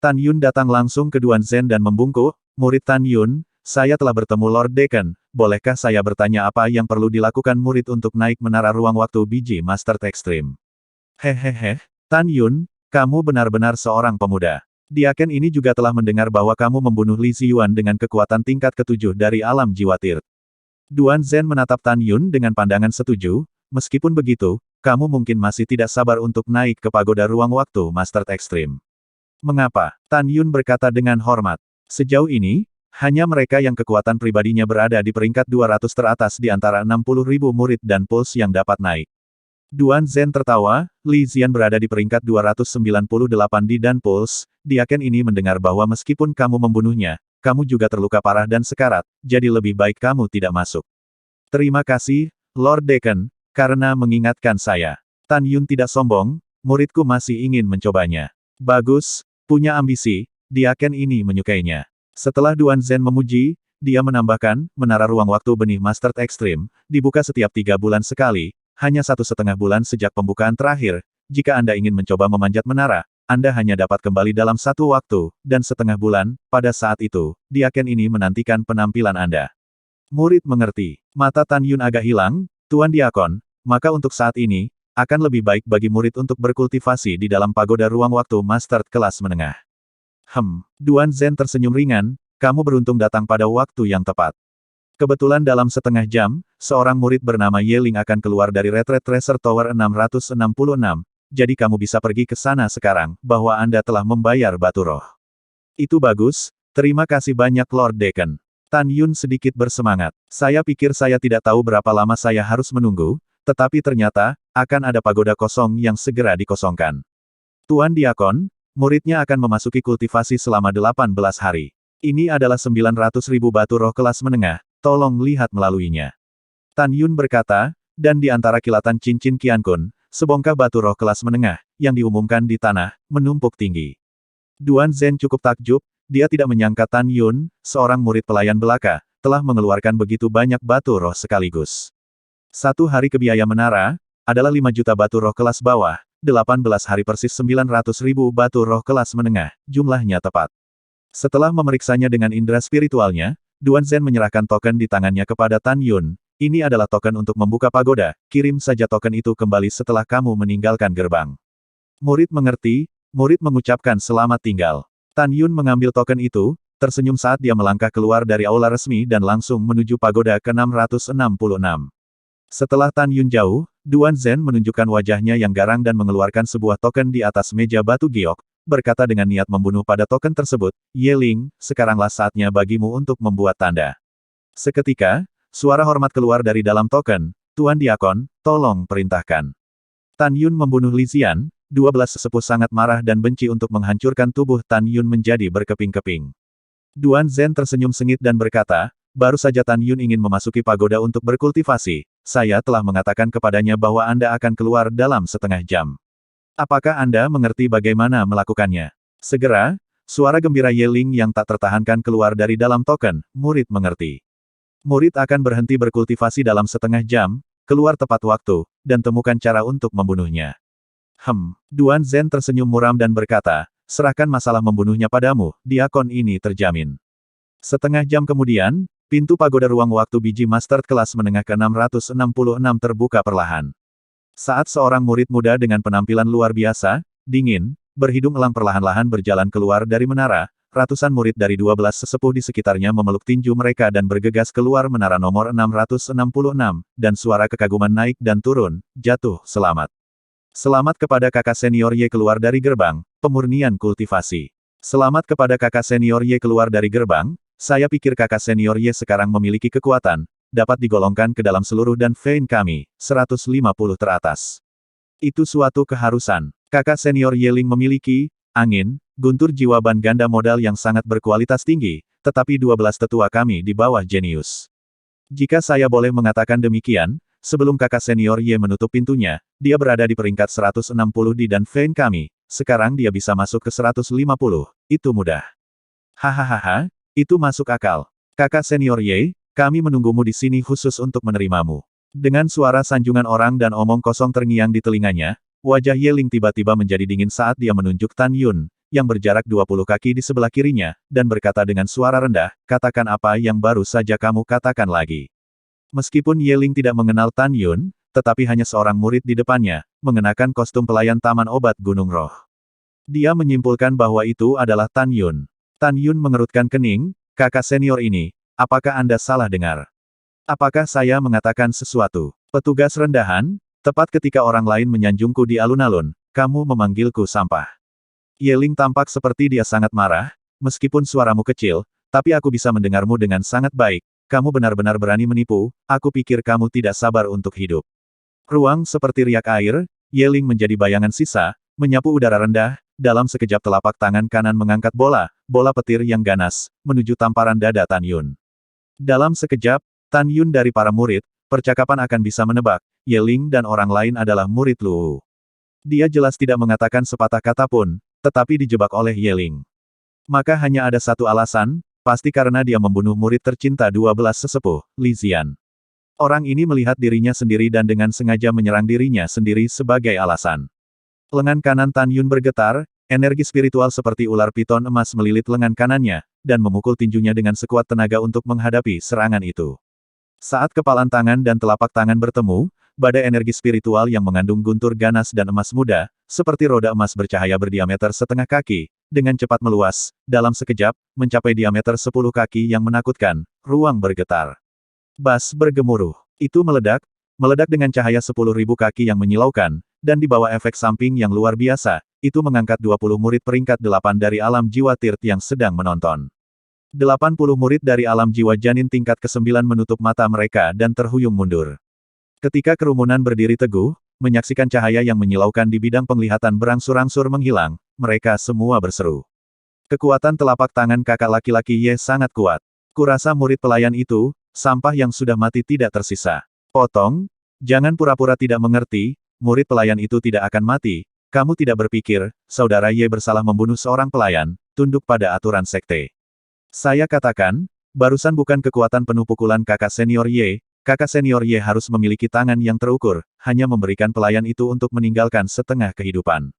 Tan Yun datang langsung ke Duan Zhen dan membungkuk, "Murid Tan Yun, saya telah bertemu Lord Deacon, bolehkah saya bertanya apa yang perlu dilakukan murid untuk naik menara ruang waktu biji Master Extreme?" "Hehehe, Tan Yun, kamu benar-benar seorang pemuda. Diaken ini juga telah mendengar bahwa kamu membunuh Li Ziyuan dengan kekuatan tingkat ketujuh dari alam jiwa Tir." Duan Zhen menatap Tan Yun dengan pandangan setuju, "Meskipun begitu, kamu mungkin masih tidak sabar untuk naik ke pagoda ruang waktu Master Extreme." "Mengapa?" Tan Yun berkata dengan hormat. "Sejauh ini, hanya mereka yang kekuatan pribadinya berada di peringkat 200 teratas di antara 60.000 murid dan Pulse yang dapat naik." Duan Zhen tertawa, "Li Zian berada di peringkat 298 di Dan Pulse, Diaken ini mendengar bahwa meskipun kamu membunuhnya, kamu juga terluka parah dan sekarat, jadi lebih baik kamu tidak masuk." "Terima kasih, Lord Deacon, karena mengingatkan saya." Tan Yun tidak sombong, "Muridku masih ingin mencobanya." "Bagus, punya ambisi, Diaken ini menyukainya." Setelah Duan Zhen memuji, dia menambahkan, "Menara ruang waktu benih Master Extreme, dibuka setiap 3 bulan sekali, hanya 1,5 bulan sejak pembukaan terakhir. Jika Anda ingin mencoba memanjat menara, Anda hanya dapat kembali dalam 1 waktu, dan setengah bulan, pada saat itu, Diaken ini menantikan penampilan Anda." Murid mengerti. Mata Tan Yun agak hilang, "Tuan Diakon, maka untuk saat ini, akan lebih baik bagi murid untuk berkultivasi di dalam pagoda ruang waktu Master kelas menengah." Duan Zhen tersenyum ringan, "Kamu beruntung datang pada waktu yang tepat. Kebetulan dalam setengah jam, seorang murid bernama Ye Ling akan keluar dari Retreat Tracer Tower 666, jadi kamu bisa pergi ke sana sekarang, bahwa Anda telah membayar batu roh." "Itu bagus, terima kasih banyak Lord Deacon." Tan Yun sedikit bersemangat. "Saya pikir saya tidak tahu berapa lama saya harus menunggu, tetapi ternyata, akan ada pagoda kosong yang segera dikosongkan. Tuan Diakon, muridnya akan memasuki kultivasi selama 18 hari. Ini adalah 900.000 batu roh kelas menengah, tolong lihat melaluinya." Tan Yun berkata, dan di antara kilatan cincin Qiankun, sebongkah batu roh kelas menengah, yang diumumkan di tanah, menumpuk tinggi. Duan Zhen cukup takjub, dia tidak menyangka Tan Yun, seorang murid pelayan belaka, telah mengeluarkan begitu banyak batu roh sekaligus. 1 hari kebiaya menara, adalah 5 juta batu roh kelas bawah, 18 hari persis 900.000 batu roh kelas menengah, jumlahnya tepat. Setelah memeriksanya dengan indera spiritualnya, Duan Zhen menyerahkan token di tangannya kepada Tan Yun. "Ini adalah token untuk membuka pagoda, kirim saja token itu kembali setelah kamu meninggalkan gerbang." Murid mengerti, murid mengucapkan selamat tinggal. Tan Yun mengambil token itu, tersenyum saat dia melangkah keluar dari aula resmi dan langsung menuju pagoda ke-666. Setelah Tan Yun jauh, Duan Zhen menunjukkan wajahnya yang garang dan mengeluarkan sebuah token di atas meja batu giok, berkata dengan niat membunuh pada token tersebut, "Ye Ling, sekaranglah saatnya bagimu untuk membuat tanda." Seketika, suara hormat keluar dari dalam token, "Tuan Diakon, tolong perintahkan." Tan Yun membunuh Li Zian, 12 sesepuh sangat marah dan benci untuk menghancurkan tubuh Tan Yun menjadi berkeping-keping. Duan Zhen tersenyum sengit dan berkata, "Baru saja Tan Yun ingin memasuki pagoda untuk berkultivasi, saya telah mengatakan kepadanya bahwa Anda akan keluar dalam setengah jam. Apakah Anda mengerti bagaimana melakukannya?" Segera, suara gembira Ye Ling yang tak tertahankan keluar dari dalam token, "Murid mengerti. Murid akan berhenti berkultivasi dalam setengah jam, keluar tepat waktu, dan temukan cara untuk membunuhnya." Duan Zhen tersenyum muram dan berkata, "Serahkan masalah membunuhnya padamu, Diakon ini terjamin." Setengah jam kemudian, pintu pagoda ruang waktu biji Master kelas menengah ke-666 terbuka perlahan. Saat seorang murid muda dengan penampilan luar biasa, dingin, berhidung elang perlahan-lahan berjalan keluar dari menara, ratusan murid dari 12 sesepuh di sekitarnya memeluk tinju mereka dan bergegas keluar menara nomor 666, dan suara kekaguman naik dan turun, "Jatuh, selamat. Selamat kepada kakak senior Ye keluar dari gerbang, pemurnian kultivasi. Selamat kepada kakak senior Ye keluar dari gerbang, saya pikir kakak senior Ye sekarang memiliki kekuatan, dapat digolongkan ke dalam seluruh dan vein kami, 150 teratas. Itu suatu keharusan. Kakak senior Ye Ling memiliki, angin, guntur jiwa ban ganda modal yang sangat berkualitas tinggi, tetapi 12 tetua kami di bawah jenius. Jika saya boleh mengatakan demikian, sebelum kakak senior Ye menutup pintunya, dia berada di peringkat 160 di dan vein kami, sekarang dia bisa masuk ke 150, itu mudah. Hahaha, itu masuk akal. Kakak senior Ye, kami menunggumu di sini khusus untuk menerimamu. Dengan suara sanjungan orang dan omong kosong terngiang di telinganya, wajah Ye Ling tiba-tiba menjadi dingin saat dia menunjuk Tan Yun, yang berjarak 20 kaki di sebelah kirinya, dan berkata dengan suara rendah, katakan apa yang baru saja kamu katakan lagi. Meskipun Yeling tidak mengenal Tan Yun, tetapi hanya seorang murid di depannya, mengenakan kostum pelayan Taman Obat Gunung Roh. Dia menyimpulkan bahwa itu adalah Tan Yun. Tan Yun mengerutkan kening, kakak senior ini, apakah Anda salah dengar? Apakah saya mengatakan sesuatu? Petugas rendahan, tepat ketika orang lain menyanjungku di alun-alun, kamu memanggilku sampah. Yeling tampak seperti dia sangat marah, meskipun suaramu kecil, tapi aku bisa mendengarmu dengan sangat baik. Kamu benar-benar berani menipu, aku pikir kamu tidak sabar untuk hidup. Ruang seperti riak air, Yeling menjadi bayangan sisa, menyapu udara rendah, dalam sekejap telapak tangan kanan mengangkat bola petir yang ganas, menuju tamparan dada Tan Yun. Dalam sekejap, Tan Yun dari para murid, percakapan akan bisa menebak, Yeling dan orang lain adalah murid Luwu. Dia jelas tidak mengatakan sepatah kata pun, tetapi dijebak oleh Yeling. Maka hanya ada satu alasan, pasti karena dia membunuh murid tercinta 12 sesepuh, Li Zian. Orang ini melihat dirinya sendiri dan dengan sengaja menyerang dirinya sendiri sebagai alasan. Lengan kanan Tan Yun bergetar, energi spiritual seperti ular piton emas melilit lengan kanannya, dan memukul tinjunya dengan sekuat tenaga untuk menghadapi serangan itu. Saat kepalan tangan dan telapak tangan bertemu, badai energi spiritual yang mengandung guntur ganas dan emas muda, seperti roda emas bercahaya berdiameter setengah kaki, dengan cepat meluas, dalam sekejap, mencapai diameter 10 kaki yang menakutkan, ruang bergetar. Bas bergemuruh. Itu meledak dengan cahaya 10.000 kaki yang menyilaukan, dan di bawah efek samping yang luar biasa, itu mengangkat 20 murid peringkat 8 dari alam jiwa Tirt yang sedang menonton. 80 murid dari alam jiwa janin tingkat ke-9 menutup mata mereka dan terhuyung mundur. Ketika kerumunan berdiri teguh, menyaksikan cahaya yang menyilaukan di bidang penglihatan berangsur-angsur menghilang, mereka semua berseru. Kekuatan telapak tangan kakak laki-laki Ye sangat kuat. Kurasa murid pelayan itu, sampah yang sudah mati tidak tersisa. Potong, jangan pura-pura tidak mengerti, murid pelayan itu tidak akan mati, kamu tidak berpikir, saudara Ye bersalah membunuh seorang pelayan, tunduk pada aturan sekte. Saya katakan, barusan bukan kekuatan penuh pukulan kakak senior Ye harus memiliki tangan yang terukur, hanya memberikan pelayan itu untuk meninggalkan setengah kehidupan.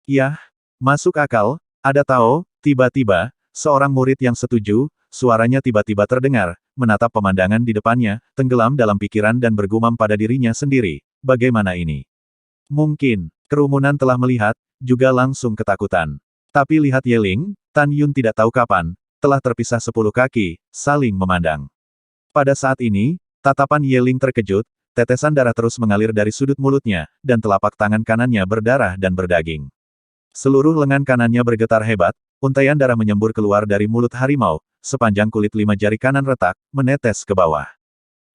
Yah, masuk akal, ada Tao, tiba-tiba, seorang murid yang setuju, suaranya tiba-tiba terdengar, menatap pemandangan di depannya, tenggelam dalam pikiran dan bergumam pada dirinya sendiri, bagaimana ini? Mungkin, kerumunan telah melihat, juga langsung ketakutan. Tapi lihat Yeling, Tan Yun tidak tahu kapan, telah terpisah 10 kaki, saling memandang. Pada saat ini, tatapan Yeling terkejut, tetesan darah terus mengalir dari sudut mulutnya, dan telapak tangan kanannya berdarah dan berdaging. Seluruh lengan kanannya bergetar hebat, untaian darah menyembur keluar dari mulut harimau, sepanjang kulit 5 jari kanan retak, menetes ke bawah.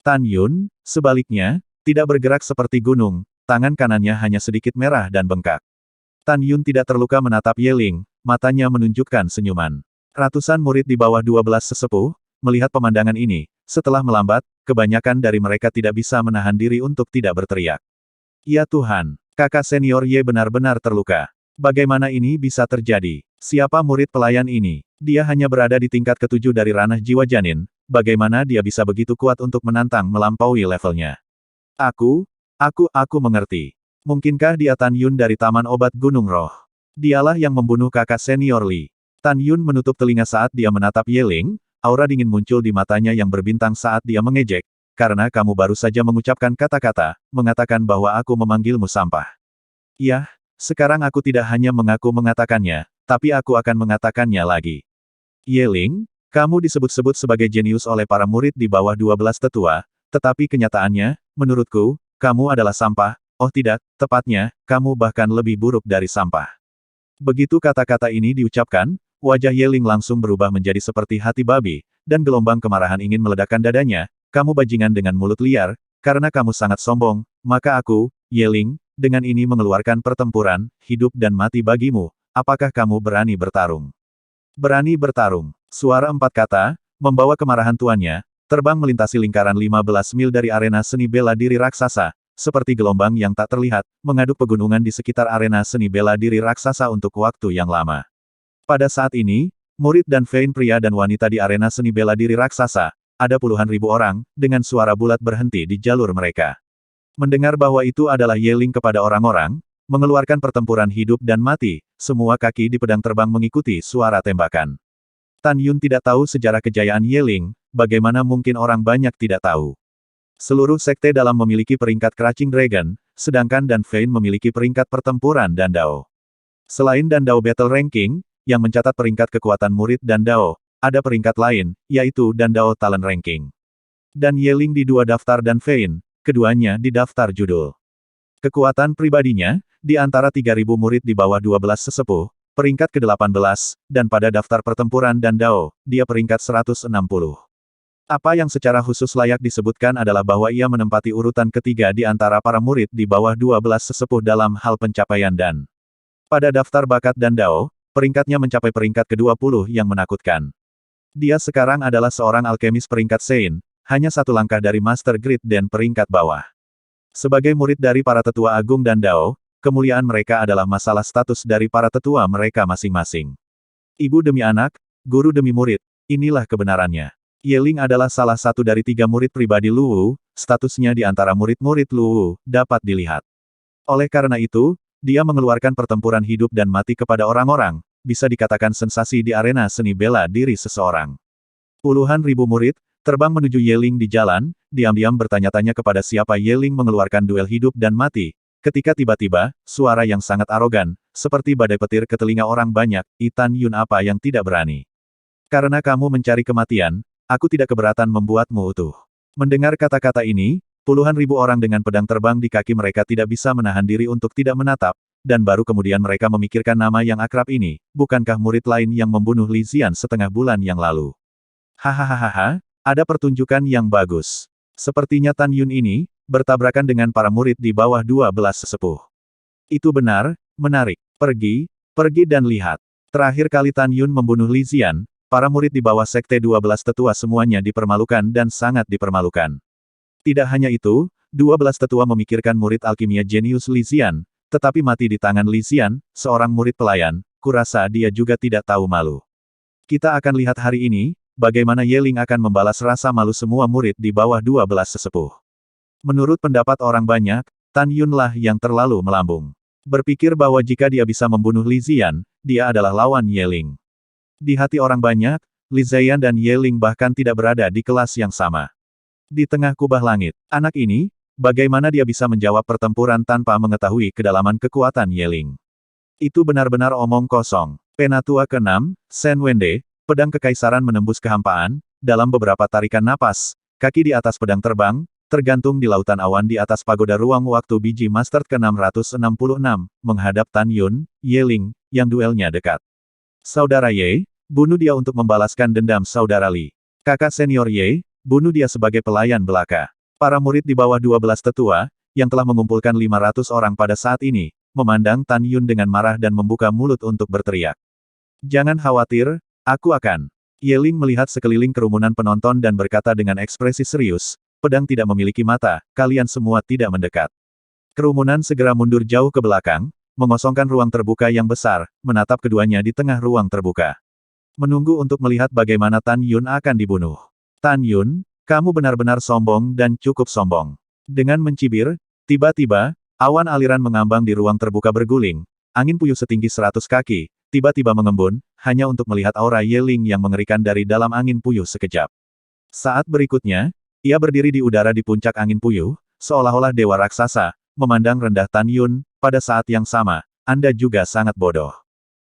Tan Yun, sebaliknya, tidak bergerak seperti gunung, tangan kanannya hanya sedikit merah dan bengkak. Tan Yun tidak terluka menatap Yeling, matanya menunjukkan senyuman. Ratusan murid di bawah 12 sesepuh, melihat pemandangan ini, setelah melambat, kebanyakan dari mereka tidak bisa menahan diri untuk tidak berteriak. Ya Tuhan, kakak senior Ye benar-benar terluka. Bagaimana ini bisa terjadi? Siapa murid pelayan ini? Dia hanya berada di tingkat ke-7 dari ranah jiwa janin, bagaimana dia bisa begitu kuat untuk menantang melampaui levelnya? Aku mengerti. Mungkinkah dia Tan Yun dari Taman Obat Gunung Roh? Dialah yang membunuh kakak senior Li. Tan Yun menutup telinga saat dia menatap Yeling, aura dingin muncul di matanya yang berbintang saat dia mengejek, karena kamu baru saja mengucapkan kata-kata, mengatakan bahwa aku memanggilmu sampah. Yah, sekarang aku tidak hanya mengaku mengatakannya, tapi aku akan mengatakannya lagi. Yeling, kamu disebut-sebut sebagai jenius oleh para murid di bawah 12 tetua, tetapi kenyataannya, menurutku, kamu adalah sampah, oh tidak, tepatnya, kamu bahkan lebih buruk dari sampah. Begitu kata-kata ini diucapkan, wajah Yeling langsung berubah menjadi seperti hati babi, dan gelombang kemarahan ingin meledakkan dadanya, kamu bajingan dengan mulut liar, karena kamu sangat sombong, maka aku, Yeling, dengan ini mengeluarkan pertempuran, hidup dan mati bagimu, apakah kamu berani bertarung? Berani bertarung. Suara 4 kata, membawa kemarahan tuannya, terbang melintasi lingkaran 15 mil dari arena seni bela diri raksasa, seperti gelombang yang tak terlihat, mengaduk pegunungan di sekitar arena seni bela diri raksasa untuk waktu yang lama. Pada saat ini, murid dan Vein pria dan wanita di arena seni bela diri raksasa, ada puluhan ribu orang, dengan suara bulat berhenti di jalur mereka. Mendengar bahwa itu adalah Yeling kepada orang-orang, mengeluarkan pertempuran hidup dan mati, semua kaki di pedang terbang mengikuti suara tembakan. Tan Yun tidak tahu sejarah kejayaan Ye Ling, bagaimana mungkin orang banyak tidak tahu. Seluruh sekte dalam memiliki peringkat Crouching Dragon, sedangkan Dan Fein memiliki peringkat pertempuran Dan Dao. Selain Dan Dao Battle Ranking, yang mencatat peringkat kekuatan murid Dan Dao, ada peringkat lain, yaitu Dan Dao Talent Ranking. Dan Ye Ling di dua daftar Dan Fein, keduanya di daftar judul. Kekuatan pribadinya, di antara 3.000 murid di bawah 12 sesepuh, peringkat ke-18, dan pada daftar pertempuran Dan Dao, dia peringkat 160. Apa yang secara khusus layak disebutkan adalah bahwa ia menempati urutan ketiga di antara para murid di bawah 12 sesepuh dalam hal pencapaian Dan. Pada daftar bakat Dan Dao, peringkatnya mencapai peringkat ke-20 yang menakutkan. Dia sekarang adalah seorang alkemis peringkat Sein, hanya satu langkah dari Master Grade dan peringkat bawah. Sebagai murid dari para tetua agung Dan Dao, kemuliaan mereka adalah masalah status dari para tetua mereka masing-masing. Ibu demi anak, guru demi murid, inilah kebenarannya. Ye Ling adalah salah satu dari 3 murid pribadi Luwu, statusnya di antara murid-murid Luwu, dapat dilihat. Oleh karena itu, dia mengeluarkan pertempuran hidup dan mati kepada orang-orang, bisa dikatakan sensasi di arena seni bela diri seseorang. Puluhan ribu murid, terbang menuju Ye Ling di jalan, diam-diam bertanya-tanya kepada siapa Ye Ling mengeluarkan duel hidup dan mati. Ketika tiba-tiba, suara yang sangat arogan, seperti badai petir ke telinga orang banyak, Tan Yun apa yang tidak berani. Karena kamu mencari kematian, aku tidak keberatan membuatmu utuh. Mendengar kata-kata ini, puluhan ribu orang dengan pedang terbang di kaki mereka tidak bisa menahan diri untuk tidak menatap, dan baru kemudian mereka memikirkan nama yang akrab ini, bukankah murid lain yang membunuh Li Zian setengah bulan yang lalu. Hahaha, ada pertunjukan yang bagus. Sepertinya Tan Yun ini, bertabrakan dengan para murid di bawah 12 sesepuh. Itu benar, menarik. Pergi dan lihat. Terakhir kali Tan Yun membunuh Li Zian, para murid di bawah sekte 12 tetua semuanya dipermalukan dan sangat dipermalukan. Tidak hanya itu, 12 tetua memikirkan murid alkimia jenius Li Zian, tetapi mati di tangan Li Zian, seorang murid pelayan, kurasa dia juga tidak tahu malu. Kita akan lihat hari ini, bagaimana Ye Ling akan membalas rasa malu semua murid di bawah 12 sesepuh. Menurut pendapat orang banyak, Tan Yun lah yang terlalu melambung. Berpikir bahwa jika dia bisa membunuh Li Zian, dia adalah lawan Ye Ling. Di hati orang banyak, Li Zian dan Ye Ling bahkan tidak berada di kelas yang sama. Di tengah kubah langit, anak ini, bagaimana dia bisa menjawab pertempuran tanpa mengetahui kedalaman kekuatan Ye Ling? Itu benar-benar omong kosong. Penatua ke-6, Shen Wende, pedang kekaisaran menembus kehampaan, dalam beberapa tarikan napas, kaki di atas pedang terbang, tergantung di lautan awan di atas pagoda ruang waktu biji Master ke-666, menghadap Tan Yun, Ye Ling, yang duelnya dekat. Saudara Ye, bunuh dia untuk membalaskan dendam saudara Li. Kakak senior Ye, bunuh dia sebagai pelayan belaka. Para murid di bawah 12 tetua, yang telah mengumpulkan 500 orang pada saat ini, memandang Tan Yun dengan marah dan membuka mulut untuk berteriak. Jangan khawatir, aku akan. Ye Ling melihat sekeliling kerumunan penonton dan berkata dengan ekspresi serius, pedang tidak memiliki mata, kalian semua tidak mendekat. Kerumunan segera mundur jauh ke belakang, mengosongkan ruang terbuka yang besar, menatap keduanya di tengah ruang terbuka. Menunggu untuk melihat bagaimana Tan Yun akan dibunuh. Tan Yun, kamu benar-benar sombong dan cukup sombong. Dengan mencibir, tiba-tiba, awan aliran mengambang di ruang terbuka berguling, angin puyuh setinggi 100 kaki, tiba-tiba mengembun, hanya untuk melihat aura Ye Ling yang mengerikan dari dalam angin puyuh sekejap. Saat berikutnya, ia berdiri di udara di puncak angin puyuh, seolah-olah dewa raksasa, memandang rendah Tan Yun. Pada saat yang sama, Anda juga sangat bodoh.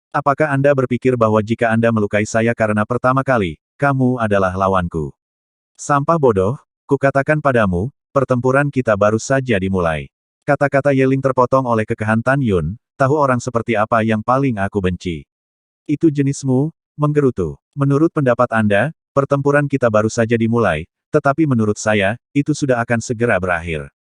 Apakah Anda berpikir bahwa jika Anda melukai saya karena pertama kali, kamu adalah lawanku? Sampah bodoh, kukatakan padamu, pertempuran kita baru saja dimulai. Kata-kata Ye Ling terpotong oleh kekehan Tan Yun, tahu orang seperti apa yang paling aku benci. Itu jenismu, menggerutu. Menurut pendapat Anda, pertempuran kita baru saja dimulai, tetapi menurut saya, itu sudah akan segera berakhir.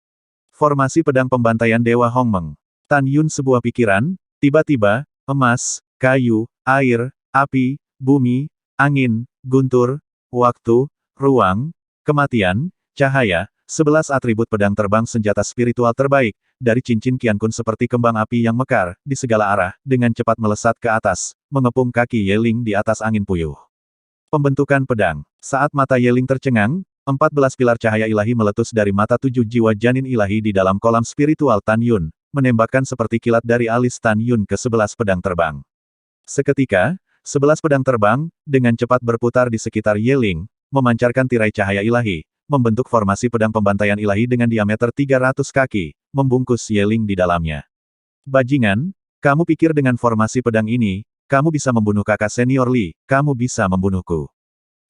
Formasi pedang pembantaian Dewa Hongmeng. Tan Yun sebuah pikiran, tiba-tiba, emas, kayu, air, api, bumi, angin, guntur, waktu, ruang, kematian, cahaya, 11 atribut pedang terbang senjata spiritual terbaik, dari cincin Qiankun seperti kembang api yang mekar, di segala arah, dengan cepat melesat ke atas, mengepung kaki Ye Ling di atas angin puyuh. Pembentukan pedang. Saat mata Ye Ling tercengang, 14 pilar cahaya ilahi meletus dari mata 7 jiwa janin ilahi di dalam kolam spiritual Tan Yun, menembakkan seperti kilat dari alis Tan Yun ke 11 pedang terbang. Seketika, 11 pedang terbang, dengan cepat berputar di sekitar Ye Ling, memancarkan tirai cahaya ilahi, membentuk formasi pedang pembantaian ilahi dengan diameter 300 kaki, membungkus Ye Ling di dalamnya. Bajingan, kamu pikir dengan formasi pedang ini, kamu bisa membunuh kakak senior Li, kamu bisa membunuhku.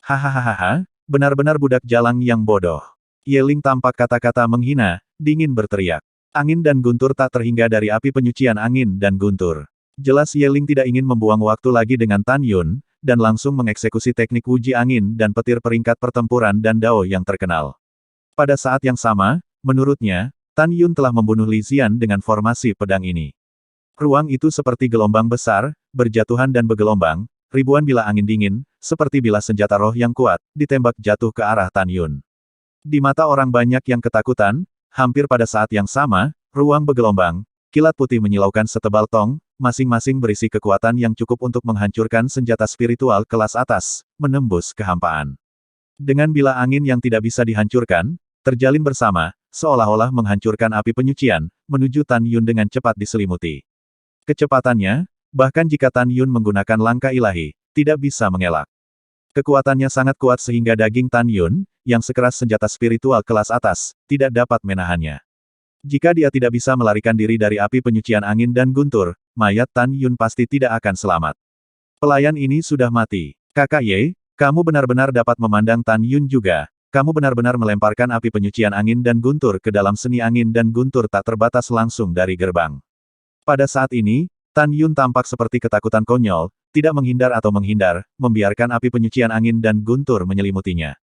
Hahaha, benar-benar budak jalang yang bodoh. Ye Ling tampak kata-kata menghina, dingin berteriak. Angin dan guntur tak terhingga dari api penyucian angin dan guntur. Jelas Ye Ling tidak ingin membuang waktu lagi dengan Tan Yun, dan langsung mengeksekusi teknik uji angin dan petir peringkat pertempuran dan Dao yang terkenal. Pada saat yang sama, menurutnya, Tan Yun telah membunuh Li Xian dengan formasi pedang ini. Ruang itu seperti gelombang besar, berjatuhan dan bergelombang, ribuan bilah angin dingin, seperti bilah senjata roh yang kuat, ditembak jatuh ke arah Tan Yun. Di mata orang banyak yang ketakutan, hampir pada saat yang sama, ruang bergelombang, kilat putih menyilaukan setebal tong, masing-masing berisi kekuatan yang cukup untuk menghancurkan senjata spiritual kelas atas, menembus kehampaan. Dengan bilah angin yang tidak bisa dihancurkan, terjalin bersama, seolah-olah menghancurkan api penyucian, menuju Tan Yun dengan cepat diselimuti. Kecepatannya, bahkan jika Tan Yun menggunakan langkah ilahi, tidak bisa mengelak. Kekuatannya sangat kuat sehingga daging Tan Yun, yang sekeras senjata spiritual kelas atas, tidak dapat menahannya. Jika dia tidak bisa melarikan diri dari api penyucian angin dan guntur, mayat Tan Yun pasti tidak akan selamat. Pelayan ini sudah mati. Kakak Ye, kamu benar-benar dapat memandang Tan Yun juga. Kamu benar-benar melemparkan api penyucian angin dan guntur ke dalam seni angin dan guntur tak terbatas langsung dari gerbang. Pada saat ini, Tan Yun tampak seperti ketakutan konyol, tidak menghindar atau menghindar, membiarkan api penyucian angin dan guntur menyelimutinya.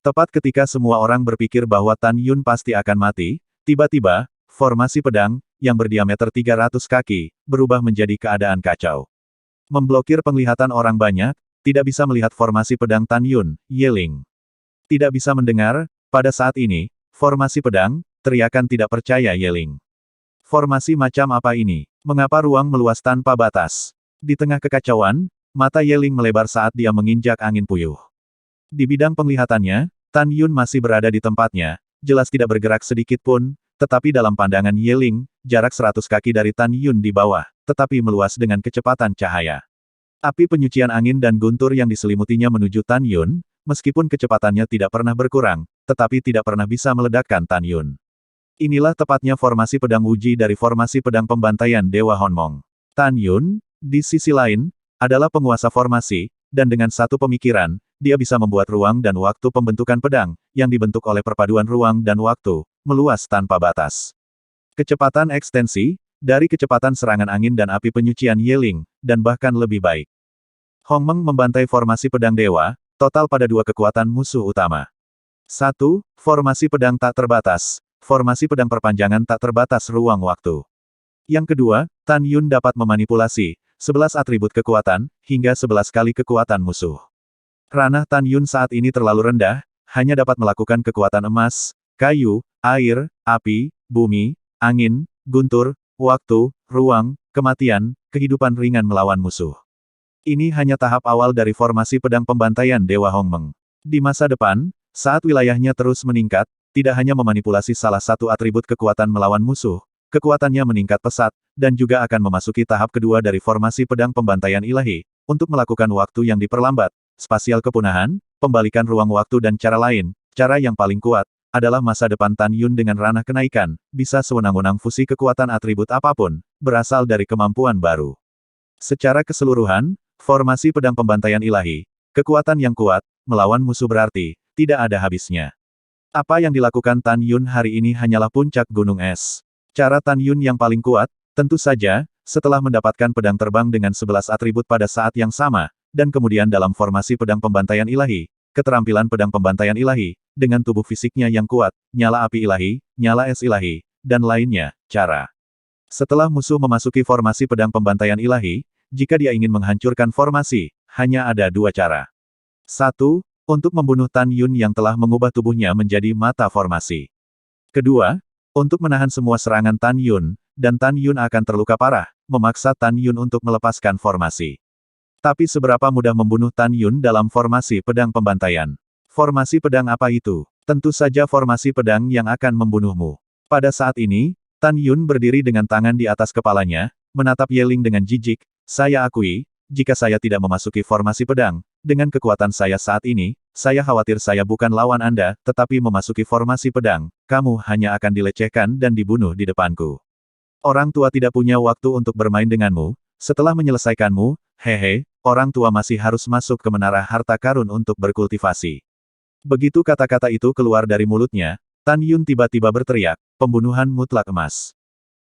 Tepat ketika semua orang berpikir bahwa Tan Yun pasti akan mati, tiba-tiba, formasi pedang, yang berdiameter 300 kaki, berubah menjadi keadaan kacau. Memblokir penglihatan orang banyak, tidak bisa melihat formasi pedang Tan Yun, Ye Ling. Tidak bisa mendengar, pada saat ini, formasi pedang, teriakan tidak percaya Ye Ling. Formasi macam apa ini? Mengapa ruang meluas tanpa batas? Di tengah kekacauan, mata Ye Ling melebar saat dia menginjak angin puyuh. Di bidang penglihatannya, Tan Yun masih berada di tempatnya, jelas tidak bergerak sedikit pun, tetapi dalam pandangan Ye Ling, jarak 100 kaki dari Tan Yun di bawah, tetapi meluas dengan kecepatan cahaya. Api penyucian angin dan guntur yang diselimutinya menuju Tan Yun, meskipun kecepatannya tidak pernah berkurang, tetapi tidak pernah bisa meledakkan Tan Yun. Inilah tepatnya formasi pedang uji dari formasi pedang pembantaian Dewa Honmong. Tan Yun, di sisi lain, adalah penguasa formasi, dan dengan satu pemikiran, dia bisa membuat ruang dan waktu pembentukan pedang, yang dibentuk oleh perpaduan ruang dan waktu, meluas tanpa batas. Kecepatan ekstensi, dari kecepatan serangan angin dan api penyucian Ye Ling, dan bahkan lebih baik. Honmeng membantai formasi pedang dewa, total pada dua kekuatan musuh utama. 1. Formasi pedang tak terbatas. Formasi pedang perpanjangan tak terbatas ruang waktu. Yang kedua, Tan Yun dapat memanipulasi 11 atribut kekuatan, hingga 11 kali kekuatan musuh. Ranah Tan Yun saat ini terlalu rendah, hanya dapat melakukan kekuatan emas, kayu, air, api, bumi, angin, guntur, waktu, ruang, kematian, kehidupan ringan melawan musuh. Ini hanya tahap awal dari formasi pedang pembantaian Dewa Honmeng. Di masa depan, saat wilayahnya terus meningkat, tidak hanya memanipulasi salah satu atribut kekuatan melawan musuh, kekuatannya meningkat pesat, dan juga akan memasuki tahap kedua dari formasi pedang pembantaian ilahi, untuk melakukan waktu yang diperlambat, spasial kepunahan, pembalikan ruang waktu dan cara lain. Cara yang paling kuat, adalah masa depan Tan Yun dengan ranah kenaikan, bisa sewenang-wenang fusi kekuatan atribut apapun, berasal dari kemampuan baru. Secara keseluruhan, formasi pedang pembantaian ilahi, kekuatan yang kuat, melawan musuh berarti, tidak ada habisnya. Apa yang dilakukan Tan Yun hari ini hanyalah puncak gunung es. Cara Tan Yun yang paling kuat, tentu saja, setelah mendapatkan pedang terbang dengan 11 atribut pada saat yang sama, dan kemudian dalam formasi pedang pembantaian ilahi, keterampilan pedang pembantaian ilahi, dengan tubuh fisiknya yang kuat, nyala api ilahi, nyala es ilahi, dan lainnya, cara. Setelah musuh memasuki formasi pedang pembantaian ilahi, jika dia ingin menghancurkan formasi, hanya ada dua cara. 1. Untuk membunuh Tan Yun yang telah mengubah tubuhnya menjadi mata formasi. Kedua, untuk menahan semua serangan Tan Yun, dan Tan Yun akan terluka parah, memaksa Tan Yun untuk melepaskan formasi. Tapi seberapa mudah membunuh Tan Yun dalam formasi pedang pembantaian? Formasi pedang apa itu? Tentu saja formasi pedang yang akan membunuhmu. Pada saat ini, Tan Yun berdiri dengan tangan di atas kepalanya, menatap Ye Ling dengan jijik. Saya akui, jika saya tidak memasuki formasi pedang, dengan kekuatan saya saat ini, saya khawatir saya bukan lawan Anda, tetapi memasuki formasi pedang, kamu hanya akan dilecehkan dan dibunuh di depanku. Orang tua tidak punya waktu untuk bermain denganmu, setelah menyelesaikanmu, hehe, orang tua masih harus masuk ke menara harta karun untuk berkultivasi. Begitu kata-kata itu keluar dari mulutnya, Tan Yun tiba-tiba berteriak, pembunuhan mutlak emas.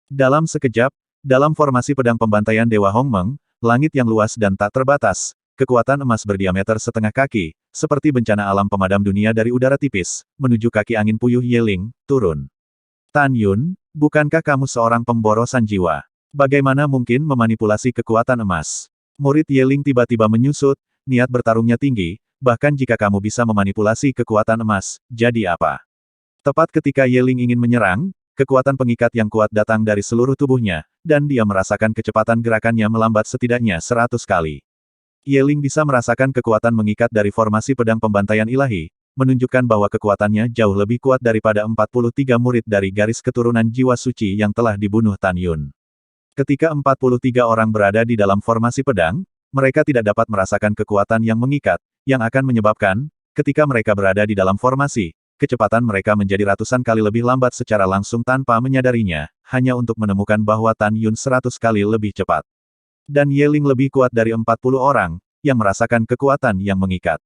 Dalam sekejap, dalam formasi pedang pembantaian Dewa Hongmeng, langit yang luas dan tak terbatas, kekuatan emas berdiameter setengah kaki, seperti bencana alam pemadam dunia dari udara tipis, menuju kaki angin puyuh Ye Ling, turun. Tan Yun, bukankah kamu seorang pemborosan jiwa? Bagaimana mungkin memanipulasi kekuatan emas? Murid Ye Ling tiba-tiba menyusut, niat bertarungnya tinggi, bahkan jika kamu bisa memanipulasi kekuatan emas, jadi apa? Tepat ketika Ye Ling ingin menyerang, kekuatan pengikat yang kuat datang dari seluruh tubuhnya, dan dia merasakan kecepatan gerakannya melambat setidaknya 100 kali. Ye Ling bisa merasakan kekuatan mengikat dari formasi pedang pembantaian ilahi, menunjukkan bahwa kekuatannya jauh lebih kuat daripada 43 murid dari garis keturunan jiwa suci yang telah dibunuh Tan Yun. Ketika 43 orang berada di dalam formasi pedang, mereka tidak dapat merasakan kekuatan yang mengikat, yang akan menyebabkan, ketika mereka berada di dalam formasi, kecepatan mereka menjadi ratusan kali lebih lambat secara langsung tanpa menyadarinya, hanya untuk menemukan bahwa Tan Yun 100 kali lebih cepat. Dan Ye Ling lebih kuat dari 40 orang, yang merasakan kekuatan yang mengikat.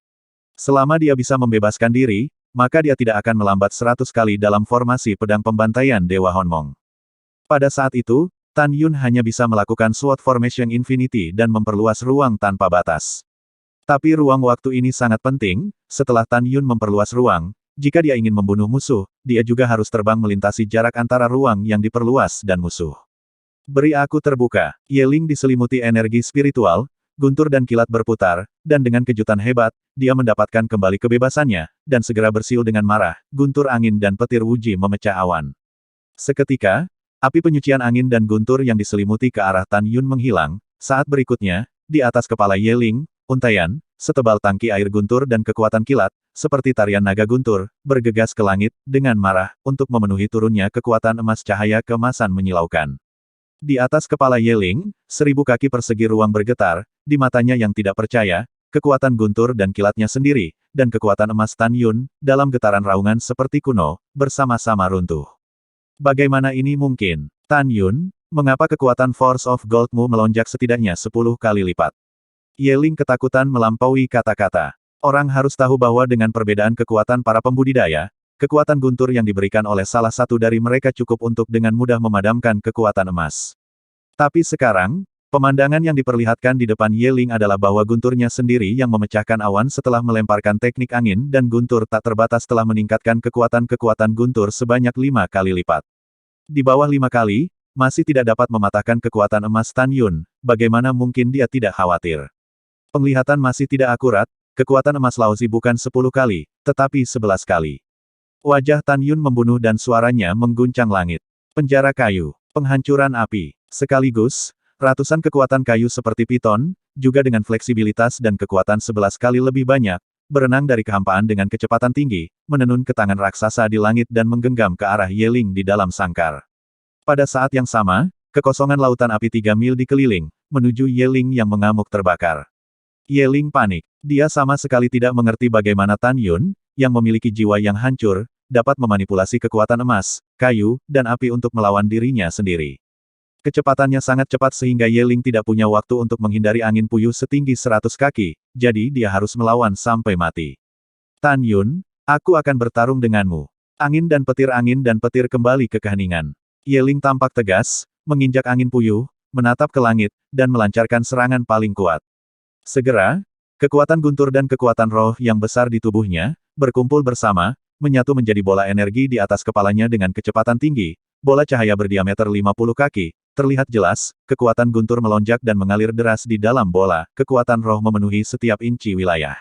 Selama dia bisa membebaskan diri, maka dia tidak akan melambat 100 kali dalam formasi pedang pembantaian Dewa Honmong. Pada saat itu, Tan Yun hanya bisa melakukan Sword Formation Infinity dan memperluas ruang tanpa batas. Tapi ruang waktu ini sangat penting, setelah Tan Yun memperluas ruang, jika dia ingin membunuh musuh, dia juga harus terbang melintasi jarak antara ruang yang diperluas dan musuh. Beri aku terbuka. Ye Ling diselimuti energi spiritual, guntur dan kilat berputar, dan dengan kejutan hebat, dia mendapatkan kembali kebebasannya, dan segera bersiul dengan marah, guntur angin dan petir wuji memecah awan. Seketika, api penyucian angin dan guntur yang diselimuti ke arah Tan Yun menghilang, saat berikutnya, di atas kepala Ye Ling, untaian, setebal tangki air guntur dan kekuatan kilat, seperti tarian naga guntur, bergegas ke langit, dengan marah, untuk memenuhi turunnya kekuatan emas cahaya keemasan menyilaukan. Di atas kepala Ye Ling, 1000 kaki persegi ruang bergetar, di matanya yang tidak percaya, kekuatan guntur dan kilatnya sendiri, dan kekuatan emas Tan Yun, dalam getaran raungan seperti kuno, bersama-sama runtuh. Bagaimana ini mungkin? Tan Yun, mengapa kekuatan Force of Goldmu melonjak setidaknya 10 kali lipat? Ye Ling ketakutan melampaui kata-kata. Orang harus tahu bahwa dengan perbedaan kekuatan para pembudidaya, kekuatan guntur yang diberikan oleh salah satu dari mereka cukup untuk dengan mudah memadamkan kekuatan emas. Tapi sekarang, pemandangan yang diperlihatkan di depan Ye Ling adalah bahwa gunturnya sendiri yang memecahkan awan setelah melemparkan teknik angin dan guntur tak terbatas telah meningkatkan kekuatan-kekuatan guntur sebanyak 5 kali lipat. Di bawah 5 kali, masih tidak dapat mematahkan kekuatan emas Tan Yun, bagaimana mungkin dia tidak khawatir? Penglihatan masih tidak akurat, kekuatan emas Laozi bukan 10 kali, tetapi 11 kali. Wajah Tan Yun membunuh dan suaranya mengguncang langit. Penjara kayu, penghancuran api, sekaligus, ratusan kekuatan kayu seperti piton, juga dengan fleksibilitas dan kekuatan 11 kali lebih banyak, berenang dari kehampaan dengan kecepatan tinggi, menenun ke tangan raksasa di langit dan menggenggam ke arah Ye Ling di dalam sangkar. Pada saat yang sama, kekosongan lautan api 3 mil dikeliling, menuju Ye Ling yang mengamuk terbakar. Ye Ling panik. Dia sama sekali tidak mengerti bagaimana Tan Yun, yang memiliki jiwa yang hancur, dapat memanipulasi kekuatan emas, kayu, dan api untuk melawan dirinya sendiri. Kecepatannya sangat cepat sehingga Ye Ling tidak punya waktu untuk menghindari angin puyuh setinggi 100 kaki, jadi dia harus melawan sampai mati. Tan Yun, aku akan bertarung denganmu. Angin dan petir kembali ke keheningan. Ye Ling tampak tegas, menginjak angin puyuh, menatap ke langit, dan melancarkan serangan paling kuat. Segera, kekuatan guntur dan kekuatan roh yang besar di tubuhnya, berkumpul bersama, menyatu menjadi bola energi di atas kepalanya dengan kecepatan tinggi, bola cahaya berdiameter 50 kaki, terlihat jelas, kekuatan guntur melonjak dan mengalir deras di dalam bola, kekuatan roh memenuhi setiap inci wilayah.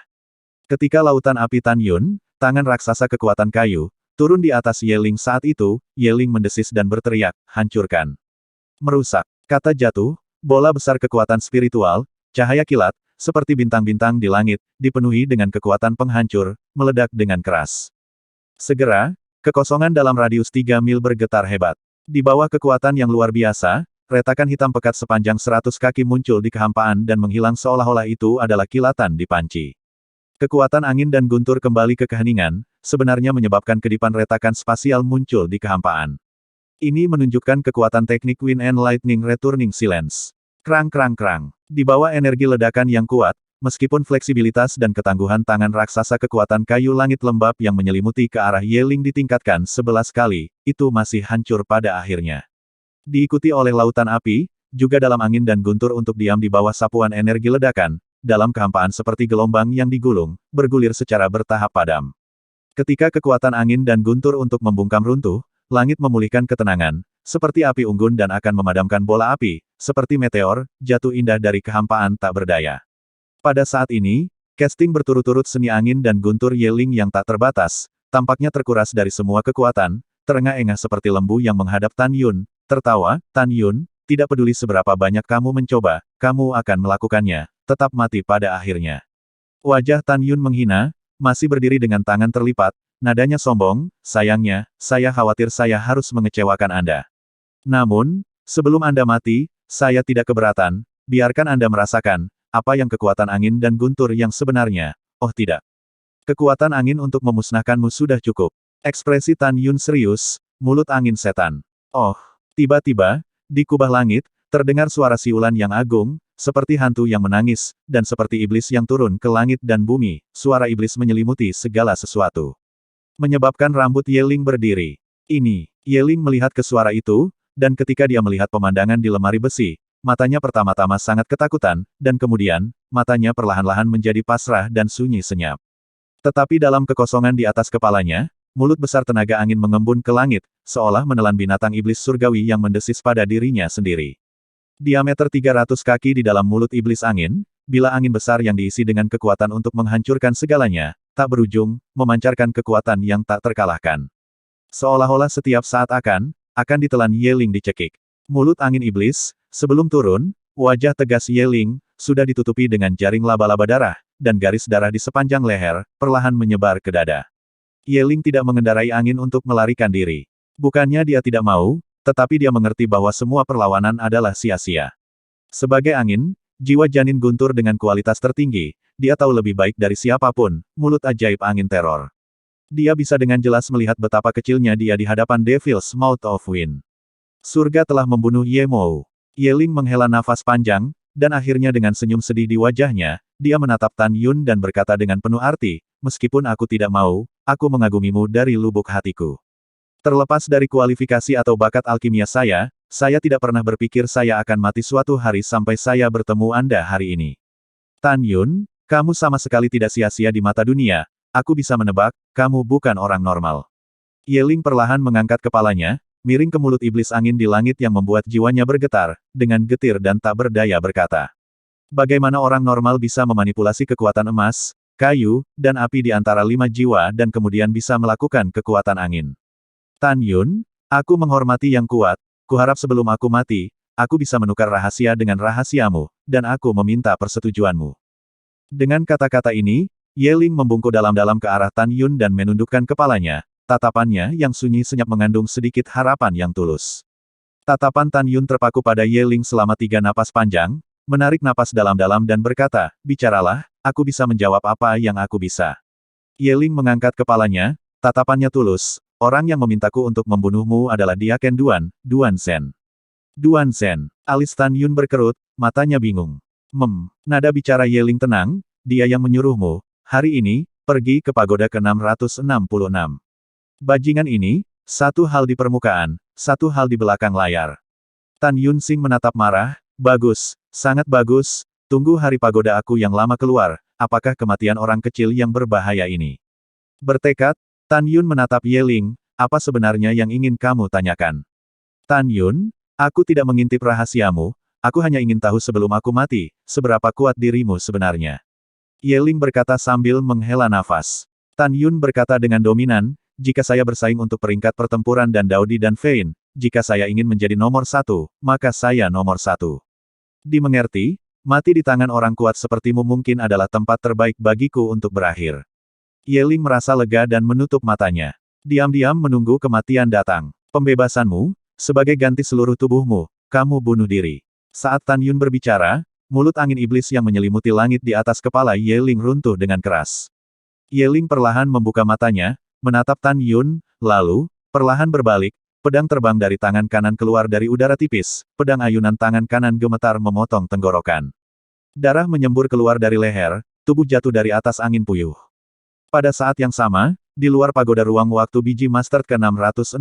Ketika lautan api Tan Yun, tangan raksasa kekuatan kayu, turun di atas Ye Ling saat itu, Ye Ling mendesis dan berteriak, hancurkan. Merusak. Kata jatuh, bola besar kekuatan spiritual, cahaya kilat, seperti bintang-bintang di langit, dipenuhi dengan kekuatan penghancur, meledak dengan keras. Segera, kekosongan dalam radius 3 mil bergetar hebat. Di bawah kekuatan yang luar biasa, retakan hitam pekat sepanjang 100 kaki muncul di kehampaan dan menghilang seolah-olah itu adalah kilatan di panci. Kekuatan angin dan guntur kembali ke keheningan, sebenarnya menyebabkan kedipan retakan spasial muncul di kehampaan. Ini menunjukkan kekuatan teknik Wind and Lightning Returning Silence. Krang krang krang. Di bawah energi ledakan yang kuat, meskipun fleksibilitas dan ketangguhan tangan raksasa kekuatan kayu langit lembab yang menyelimuti ke arah Yeling ditingkatkan 11 kali, itu masih hancur pada akhirnya. Diikuti oleh lautan api, juga dalam angin dan guntur untuk diam di bawah sapuan energi ledakan, dalam kehampaan seperti gelombang yang digulung, bergulir secara bertahap padam. Ketika kekuatan angin dan guntur untuk membungkam runtuh, langit memulihkan ketenangan, seperti api unggun dan akan memadamkan bola api, seperti meteor, jatuh indah dari kehampaan tak berdaya. Pada saat ini, casting berturut-turut seni angin dan guntur Yeling yang tak terbatas, tampaknya terkuras dari semua kekuatan, terengah-engah seperti lembu yang menghadap Tan Yun, tertawa, Tan Yun, tidak peduli seberapa banyak kamu mencoba, kamu akan melakukannya, tetap mati pada akhirnya. Wajah Tan Yun menghina, masih berdiri dengan tangan terlipat, nadanya sombong, sayangnya, saya khawatir saya harus mengecewakan Anda. Namun, sebelum Anda mati, saya tidak keberatan, biarkan Anda merasakan, apa yang kekuatan angin dan guntur yang sebenarnya, oh tidak. Kekuatan angin untuk memusnahkanmu sudah cukup. Ekspresi Tan Yun serius, mulut angin setan. Oh, tiba-tiba, di kubah langit, terdengar suara siulan yang agung, seperti hantu yang menangis, dan seperti iblis yang turun ke langit dan bumi, suara iblis menyelimuti segala sesuatu. Menyebabkan rambut Yeling berdiri. Ini, Yeling melihat ke suara itu, dan ketika dia melihat pemandangan di lemari besi, matanya pertama-tama sangat ketakutan, dan kemudian, matanya perlahan-lahan menjadi pasrah dan sunyi senyap. Tetapi dalam kekosongan di atas kepalanya, mulut besar tenaga angin mengembun ke langit, seolah menelan binatang iblis surgawi yang mendesis pada dirinya sendiri. Diameter 300 kaki di dalam mulut iblis angin, bila angin besar yang diisi dengan kekuatan untuk menghancurkan segalanya, tak berujung, memancarkan kekuatan yang tak terkalahkan. Seolah-olah setiap saat akan ditelan Yeling dicekik. Mulut angin iblis, sebelum turun, wajah tegas Yeling, sudah ditutupi dengan jaring laba-laba darah, dan garis darah di sepanjang leher, perlahan menyebar ke dada. Yeling tidak mengendarai angin untuk melarikan diri. Bukannya dia tidak mau, tetapi dia mengerti bahwa semua perlawanan adalah sia-sia. Sebagai angin, jiwa janin guntur dengan kualitas tertinggi, dia tahu lebih baik dari siapapun, mulut ajaib angin teror. Dia bisa dengan jelas melihat betapa kecilnya dia di hadapan Devil's Mouth of Wind. Surga telah membunuh Ye Mou. Yeling menghela nafas panjang, dan akhirnya dengan senyum sedih di wajahnya, dia menatap Tan Yun dan berkata dengan penuh arti, meskipun aku tidak mau, aku mengagumimu dari lubuk hatiku. Terlepas dari kualifikasi atau bakat alkimia saya tidak pernah berpikir saya akan mati suatu hari sampai saya bertemu Anda hari ini. Tan Yun, kamu sama sekali tidak sia-sia di mata dunia, aku bisa menebak, kamu bukan orang normal. Yeling perlahan mengangkat kepalanya, miring ke mulut iblis angin di langit yang membuat jiwanya bergetar, dengan getir dan tak berdaya berkata. Bagaimana orang normal bisa memanipulasi kekuatan emas, kayu, dan api di antara 5 jiwa dan kemudian bisa melakukan kekuatan angin? Tan Yun, aku menghormati yang kuat, kuharap sebelum aku mati, aku bisa menukar rahasia dengan rahasiamu, dan aku meminta persetujuanmu. Dengan kata-kata ini, Yeling membungkuk dalam-dalam ke arah Tan Yun dan menundukkan kepalanya, tatapannya yang sunyi senyap mengandung sedikit harapan yang tulus. Tatapan Tan Yun terpaku pada Yeling selama 3 napas panjang, menarik napas dalam-dalam dan berkata, bicaralah, aku bisa menjawab apa yang aku bisa. Yeling mengangkat kepalanya, tatapannya tulus, orang yang memintaku untuk membunuhmu adalah Diaken Duan Zhen. Duan Zhen. Alis Tan Yun berkerut, matanya bingung. Nada bicara Yeling tenang, dia yang menyuruhmu, hari ini, pergi ke pagoda ke-666. Bajingan ini, satu hal di permukaan, satu hal di belakang layar. Tan Yun Xing menatap marah, bagus, sangat bagus, tunggu hari pagoda aku yang lama keluar, apakah kematian orang kecil yang berbahaya ini? Bertekad, Tan Yun menatap Yeling, apa sebenarnya yang ingin kamu tanyakan? Tan Yun, aku tidak mengintip rahasiamu, aku hanya ingin tahu sebelum aku mati, seberapa kuat dirimu sebenarnya. Yeling berkata sambil menghela nafas. Tan Yun berkata dengan dominan, jika saya bersaing untuk peringkat pertempuran dan Daodi dan Fein, jika saya ingin menjadi nomor 1, maka saya nomor 1. Dimengerti, mati di tangan orang kuat sepertimu mungkin adalah tempat terbaik bagiku untuk berakhir. Yeling merasa lega dan menutup matanya. Diam-diam menunggu kematian datang. Pembebasanmu, sebagai ganti seluruh tubuhmu, kamu bunuh diri. Saat Tan Yun berbicara, mulut angin iblis yang menyelimuti langit di atas kepala Ye Ling runtuh dengan keras. Ye Ling perlahan membuka matanya, menatap Tan Yun, lalu, perlahan berbalik, pedang terbang dari tangan kanan keluar dari udara tipis, pedang ayunan tangan kanan gemetar memotong tenggorokan. Darah menyembur keluar dari leher, tubuh jatuh dari atas angin puyuh. Pada saat yang sama, di luar pagoda ruang waktu biji Master ke-666.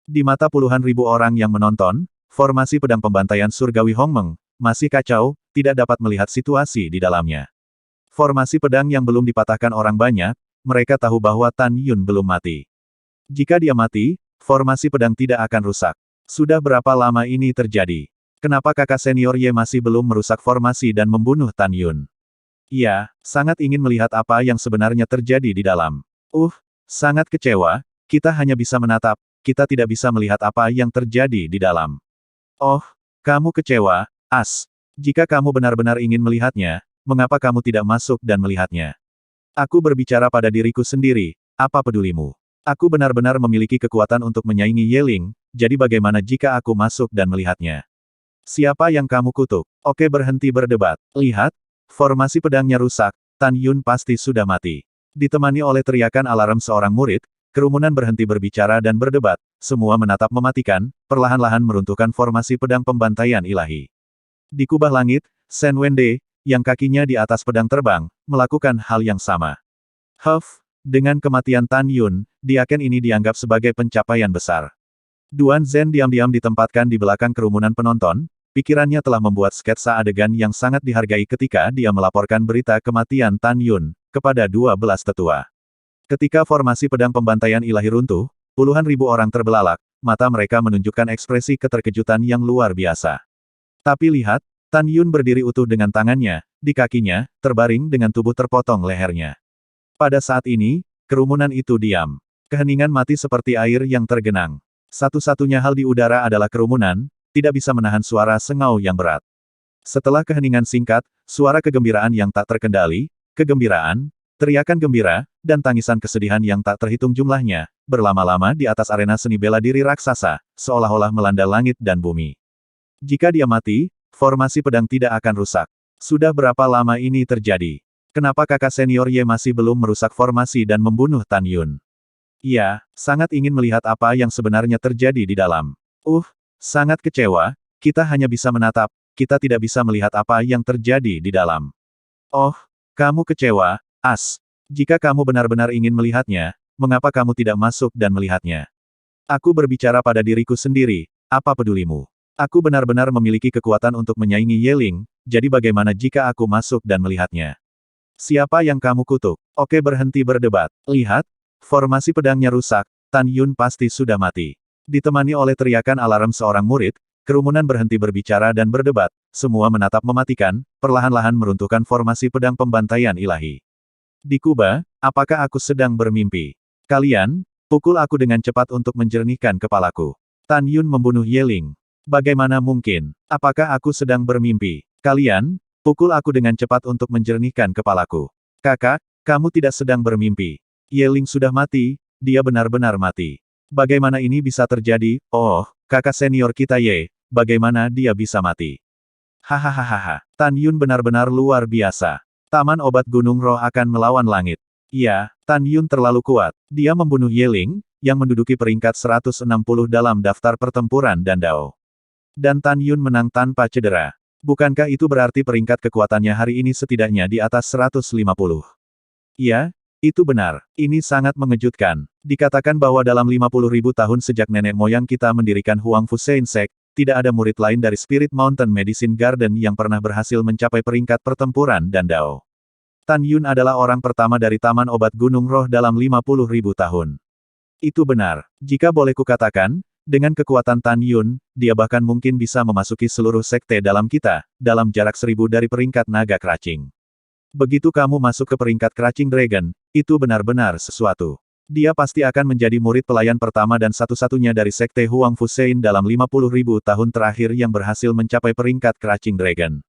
Di mata puluhan ribu orang yang menonton, formasi pedang pembantaian surgawi Hongmeng masih kacau, tidak dapat melihat situasi di dalamnya. Formasi pedang yang belum dipatahkan orang banyak, mereka tahu bahwa Tan Yun belum mati. Jika dia mati, formasi pedang tidak akan rusak. Sudah berapa lama ini terjadi? Kenapa kakak senior Ye masih belum merusak formasi dan membunuh Tan Yun? Ia sangat ingin melihat apa yang sebenarnya terjadi di dalam. Sangat kecewa, kita hanya bisa menatap, kita tidak bisa melihat apa yang terjadi di dalam. Oh, kamu kecewa, As. Jika kamu benar-benar ingin melihatnya, mengapa kamu tidak masuk dan melihatnya? Aku berbicara pada diriku sendiri, apa pedulimu? Aku benar-benar memiliki kekuatan untuk menyaingi Ye Ling, jadi bagaimana jika aku masuk dan melihatnya? Siapa yang kamu kutuk? Oke, berhenti berdebat. Lihat, formasi pedangnya rusak, Tan Yun pasti sudah mati. Ditemani oleh teriakan alarm seorang murid, kerumunan berhenti berbicara dan berdebat, semua menatap mematikan, perlahan-lahan meruntuhkan formasi pedang pembantaian ilahi. Di kubah langit, Shen Wende, yang kakinya di atas pedang terbang, melakukan hal yang sama. Dengan kematian Tan Yun, diaken ini dianggap sebagai pencapaian besar. Duan Zhen diam-diam ditempatkan di belakang kerumunan penonton, pikirannya telah membuat sketsa adegan yang sangat dihargai ketika dia melaporkan berita kematian Tan Yun, kepada 12 tetua. Ketika formasi pedang pembantaian ilahi runtuh, puluhan ribu orang terbelalak, mata mereka menunjukkan ekspresi keterkejutan yang luar biasa. Tapi lihat, Tan Yun berdiri utuh dengan tangannya, di kakinya, terbaring dengan tubuh terpotong lehernya. Pada saat ini, kerumunan itu diam. Keheningan mati seperti air yang tergenang. Satu-satunya hal di udara adalah kerumunan, tidak bisa menahan suara sengau yang berat. Setelah keheningan singkat, suara kegembiraan yang tak terkendali, kegembiraan, teriakan gembira, dan tangisan kesedihan yang tak terhitung jumlahnya, berlama-lama di atas arena seni bela diri raksasa, seolah-olah melanda langit dan bumi. Jika dia mati, formasi pedang tidak akan rusak. Sudah berapa lama ini terjadi? Kenapa kakak senior Ye masih belum merusak formasi dan membunuh Tan Yun? Ia sangat ingin melihat apa yang sebenarnya terjadi di dalam. Sangat kecewa, kita hanya bisa menatap, kita tidak bisa melihat apa yang terjadi di dalam. Oh, kamu kecewa, As. Jika kamu benar-benar ingin melihatnya, mengapa kamu tidak masuk dan melihatnya? Aku berbicara pada diriku sendiri, apa pedulimu? Aku benar-benar memiliki kekuatan untuk menyaingi Ye Ling, jadi bagaimana jika aku masuk dan melihatnya? Siapa yang kamu kutuk? Oke, berhenti berdebat. Lihat, formasi pedangnya rusak, Tan Yun pasti sudah mati. Ditemani oleh teriakan alarm seorang murid, kerumunan berhenti berbicara dan berdebat, semua menatap mematikan, perlahan-lahan meruntuhkan formasi pedang pembantaian ilahi. Di Kuba, apakah aku sedang bermimpi? Kalian, pukul aku dengan cepat untuk menjernihkan kepalaku. Tan Yun membunuh Ye Ling. Bagaimana mungkin? Apakah aku sedang bermimpi? Kalian, pukul aku dengan cepat untuk menjernihkan kepalaku. Kakak, kamu tidak sedang bermimpi. Ye Ling sudah mati, dia benar-benar mati. Bagaimana ini bisa terjadi? Oh, kakak senior kita Ye, bagaimana dia bisa mati? Hahaha, Tan Yun benar-benar luar biasa. Taman obat Gunung Roh akan melawan langit. Iya, Tan Yun terlalu kuat. Dia membunuh Ye Ling, yang menduduki peringkat 160 dalam daftar pertempuran dan Dao. Dan Tan Yun menang tanpa cedera. Bukankah itu berarti peringkat kekuatannya hari ini setidaknya di atas 150? Iya, itu benar. Ini sangat mengejutkan. Dikatakan bahwa dalam 50.000 tahun sejak nenek moyang kita mendirikan Huang Fu Sein Sek, tidak ada murid lain dari Spirit Mountain Medicine Garden yang pernah berhasil mencapai peringkat pertempuran dan Dao. Tan Yun adalah orang pertama dari Taman Obat Gunung Roh dalam 50.000 tahun. Itu benar. Jika boleh kukatakan, dengan kekuatan Tan Yun, dia bahkan mungkin bisa memasuki seluruh sekte dalam kita, dalam jarak 1000 dari peringkat naga Kracing. Begitu kamu masuk ke peringkat Kracing Dragon, itu benar-benar sesuatu. Dia pasti akan menjadi murid pelayan pertama dan satu-satunya dari sekte Huang Fu Sein dalam 50.000 tahun terakhir yang berhasil mencapai peringkat Kracing Dragon.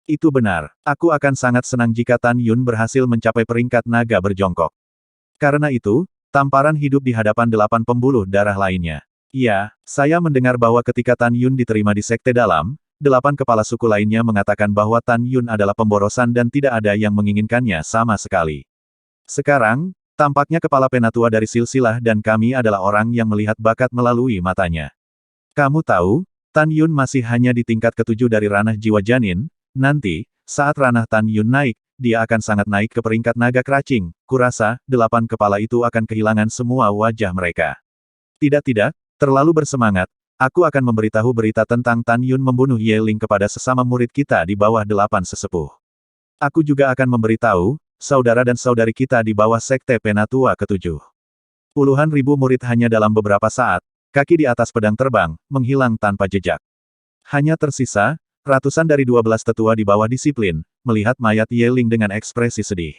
Itu benar. Aku akan sangat senang jika Tan Yun berhasil mencapai peringkat naga berjongkok. Karena itu, tamparan hidup di hadapan 8 pembuluh darah lainnya. Iya, saya mendengar bahwa ketika Tan Yun diterima di Sekte Dalam, 8 kepala suku lainnya mengatakan bahwa Tan Yun adalah pemborosan dan tidak ada yang menginginkannya sama sekali. Sekarang, tampaknya kepala penatua dari silsilah dan kami adalah orang yang melihat bakat melalui matanya. Kamu tahu, Tan Yun masih hanya di tingkat ketujuh dari ranah jiwa janin, nanti, saat ranah Tan Yun naik, dia akan sangat naik ke peringkat naga keracing. Kurasa, 8 kepala itu akan kehilangan semua wajah mereka. Tidak, terlalu bersemangat, aku akan memberitahu berita tentang Tan Yun membunuh Ye Ling kepada sesama murid kita di bawah 8 sesepuh. Aku juga akan memberitahu, saudara dan saudari kita di bawah Sekte Penatua ketujuh. Puluhan ribu murid hanya dalam beberapa saat, kaki di atas pedang terbang, menghilang tanpa jejak. Hanya tersisa, ratusan dari 12 tetua di bawah disiplin, melihat mayat Ye Ling dengan ekspresi sedih.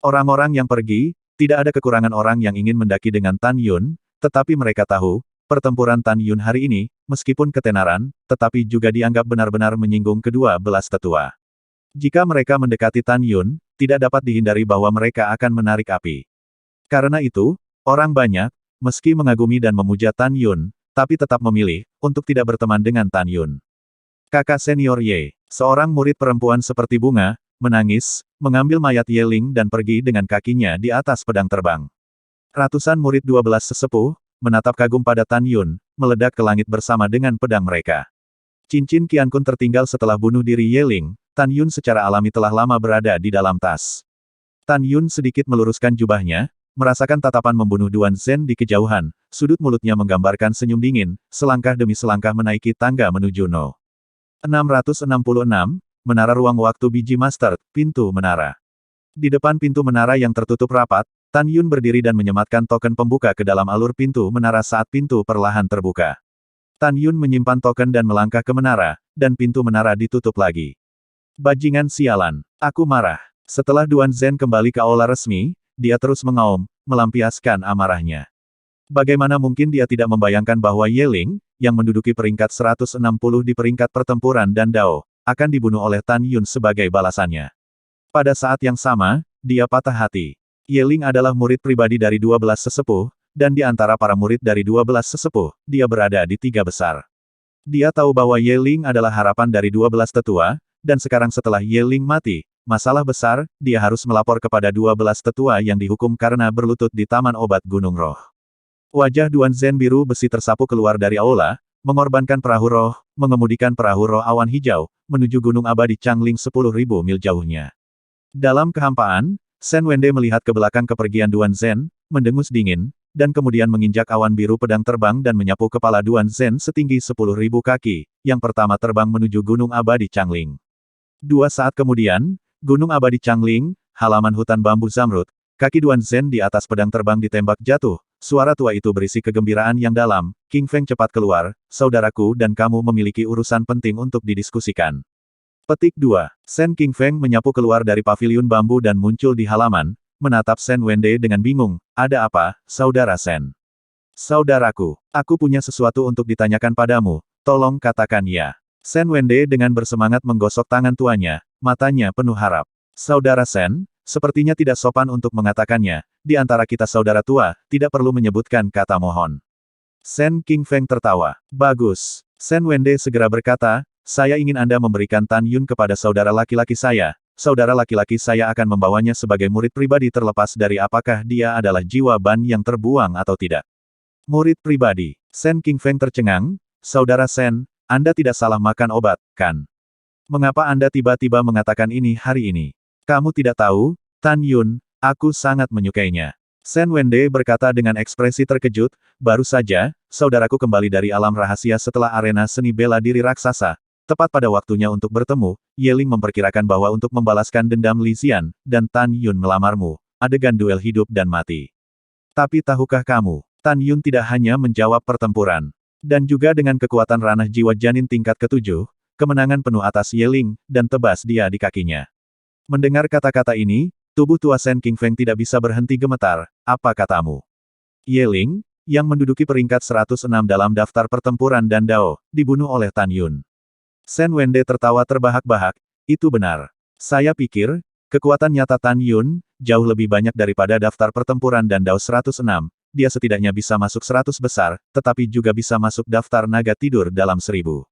Orang-orang yang pergi, tidak ada kekurangan orang yang ingin mendaki dengan Tan Yun, tetapi mereka tahu, pertempuran Tan Yun hari ini, meskipun ketenaran, tetapi juga dianggap benar-benar menyinggung kedua belas tetua. Jika mereka mendekati Tan Yun, tidak dapat dihindari bahwa mereka akan menarik api. Karena itu, orang banyak, meski mengagumi dan memuja Tan Yun, tapi tetap memilih, untuk tidak berteman dengan Tan Yun. Kakak senior Ye, seorang murid perempuan seperti bunga, menangis, mengambil mayat Ye Ling dan pergi dengan kakinya di atas pedang terbang. Ratusan murid 12 sesepuh, menatap kagum pada Tan Yun, meledak ke langit bersama dengan pedang mereka. Cincin Qian Kun tertinggal setelah bunuh diri Ye Ling, Tan Yun secara alami telah lama berada di dalam tas. Tan Yun sedikit meluruskan jubahnya, merasakan tatapan membunuh Duan Zhen di kejauhan, sudut mulutnya menggambarkan senyum dingin, selangkah demi selangkah menaiki tangga menuju No. 666, Menara Ruang Waktu Biji Master, Pintu Menara. Di depan pintu menara yang tertutup rapat, Tan Yun berdiri dan menyematkan token pembuka ke dalam alur pintu menara saat pintu perlahan terbuka. Tan Yun menyimpan token dan melangkah ke menara, dan pintu menara ditutup lagi. Bajingan sialan, aku marah. Setelah Duan Zhen kembali ke aula resmi, dia terus mengaum, melampiaskan amarahnya. Bagaimana mungkin dia tidak membayangkan bahwa Ye Ling, yang menduduki peringkat 160 di peringkat pertempuran dan Dao, akan dibunuh oleh Tan Yun sebagai balasannya. Pada saat yang sama, dia patah hati. Ye Ling adalah murid pribadi dari 12 sesepuh, dan di antara para murid dari 12 sesepuh, dia berada di 3 besar. Dia tahu bahwa Ye Ling adalah harapan dari 12 tetua, dan sekarang setelah Ye Ling mati, masalah besar, dia harus melapor kepada 12 tetua yang dihukum karena berlutut di Taman Obat Gunung Roh. Wajah Duan Zhen biru besi tersapu keluar dari aula, mengorbankan perahu roh, mengemudikan perahu roh awan hijau, menuju Gunung Abadi Changling 10.000 mil jauhnya. Dalam kehampaan, Shen Wende melihat ke belakang kepergian Duan Zhen, mendengus dingin, dan kemudian menginjak awan biru pedang terbang dan menyapu kepala Duan Zhen setinggi 10.000 kaki, yang pertama terbang menuju Gunung Abadi Changling. 2 saat kemudian, Gunung Abadi Changling, halaman hutan bambu zamrud, kaki Duan Zhen di atas pedang terbang ditembak jatuh, suara tua itu berisi kegembiraan yang dalam, King Feng cepat keluar, saudaraku dan kamu memiliki urusan penting untuk didiskusikan. Petik 2. Shen King Feng menyapu keluar dari paviliun bambu dan muncul di halaman, menatap Shen Wende dengan bingung, ada apa, saudara Shen? Saudaraku, aku punya sesuatu untuk ditanyakan padamu, tolong katakan ya. Shen Wende dengan bersemangat menggosok tangan tuanya, matanya penuh harap. Saudara Shen, sepertinya tidak sopan untuk mengatakannya, di antara kita saudara tua, tidak perlu menyebutkan kata mohon. Shen King Feng tertawa. Bagus. Shen Wende segera berkata, saya ingin Anda memberikan Tan Yun kepada saudara laki-laki saya. Saudara laki-laki saya akan membawanya sebagai murid pribadi terlepas dari apakah dia adalah jiwa ban yang terbuang atau tidak. Murid pribadi. Shen King Feng tercengang, saudara Shen, Anda tidak salah makan obat, kan? Mengapa Anda tiba-tiba mengatakan ini hari ini? Kamu tidak tahu, Tan Yun, aku sangat menyukainya. Shen Wende berkata dengan ekspresi terkejut, baru saja, saudaraku kembali dari alam rahasia setelah arena seni bela diri raksasa. Tepat pada waktunya untuk bertemu, Ye Ling memperkirakan bahwa untuk membalaskan dendam Li Xian, dan Tan Yun melamarmu, adegan duel hidup dan mati. Tapi tahukah kamu, Tan Yun tidak hanya menjawab pertempuran. Dan juga dengan kekuatan ranah jiwa janin tingkat ke-7, kemenangan penuh atas Ye Ling, dan tebas dia di kakinya. Mendengar kata-kata ini, tubuh tua Shen King Feng tidak bisa berhenti gemetar, apa katamu? Ye Ling, yang menduduki peringkat 106 dalam daftar pertempuran dan Dao, dibunuh oleh Tan Yun. Shen Wende tertawa terbahak-bahak, itu benar. Saya pikir, kekuatan nyata Tan Yun, jauh lebih banyak daripada daftar pertempuran dan Dao 106, dia setidaknya bisa masuk 100 besar, tetapi juga bisa masuk daftar naga tidur dalam 1000.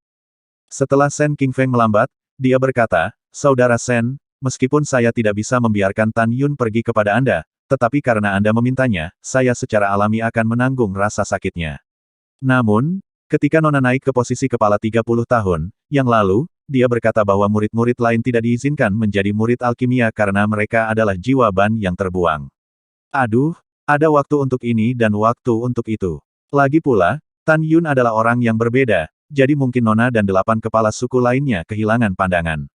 Setelah Shen Qingfeng melambat, dia berkata, Saudara Shen, meskipun saya tidak bisa membiarkan Tan Yun pergi kepada Anda, tetapi karena Anda memintanya, saya secara alami akan menanggung rasa sakitnya. Namun, ketika Nona naik ke posisi kepala 30 tahun, yang lalu, dia berkata bahwa murid-murid lain tidak diizinkan menjadi murid alkimia karena mereka adalah jiwa ban yang terbuang. Aduh, ada waktu untuk ini dan waktu untuk itu. Lagi pula, Tan Yun adalah orang yang berbeda, jadi mungkin Nona dan 8 kepala suku lainnya kehilangan pandangan.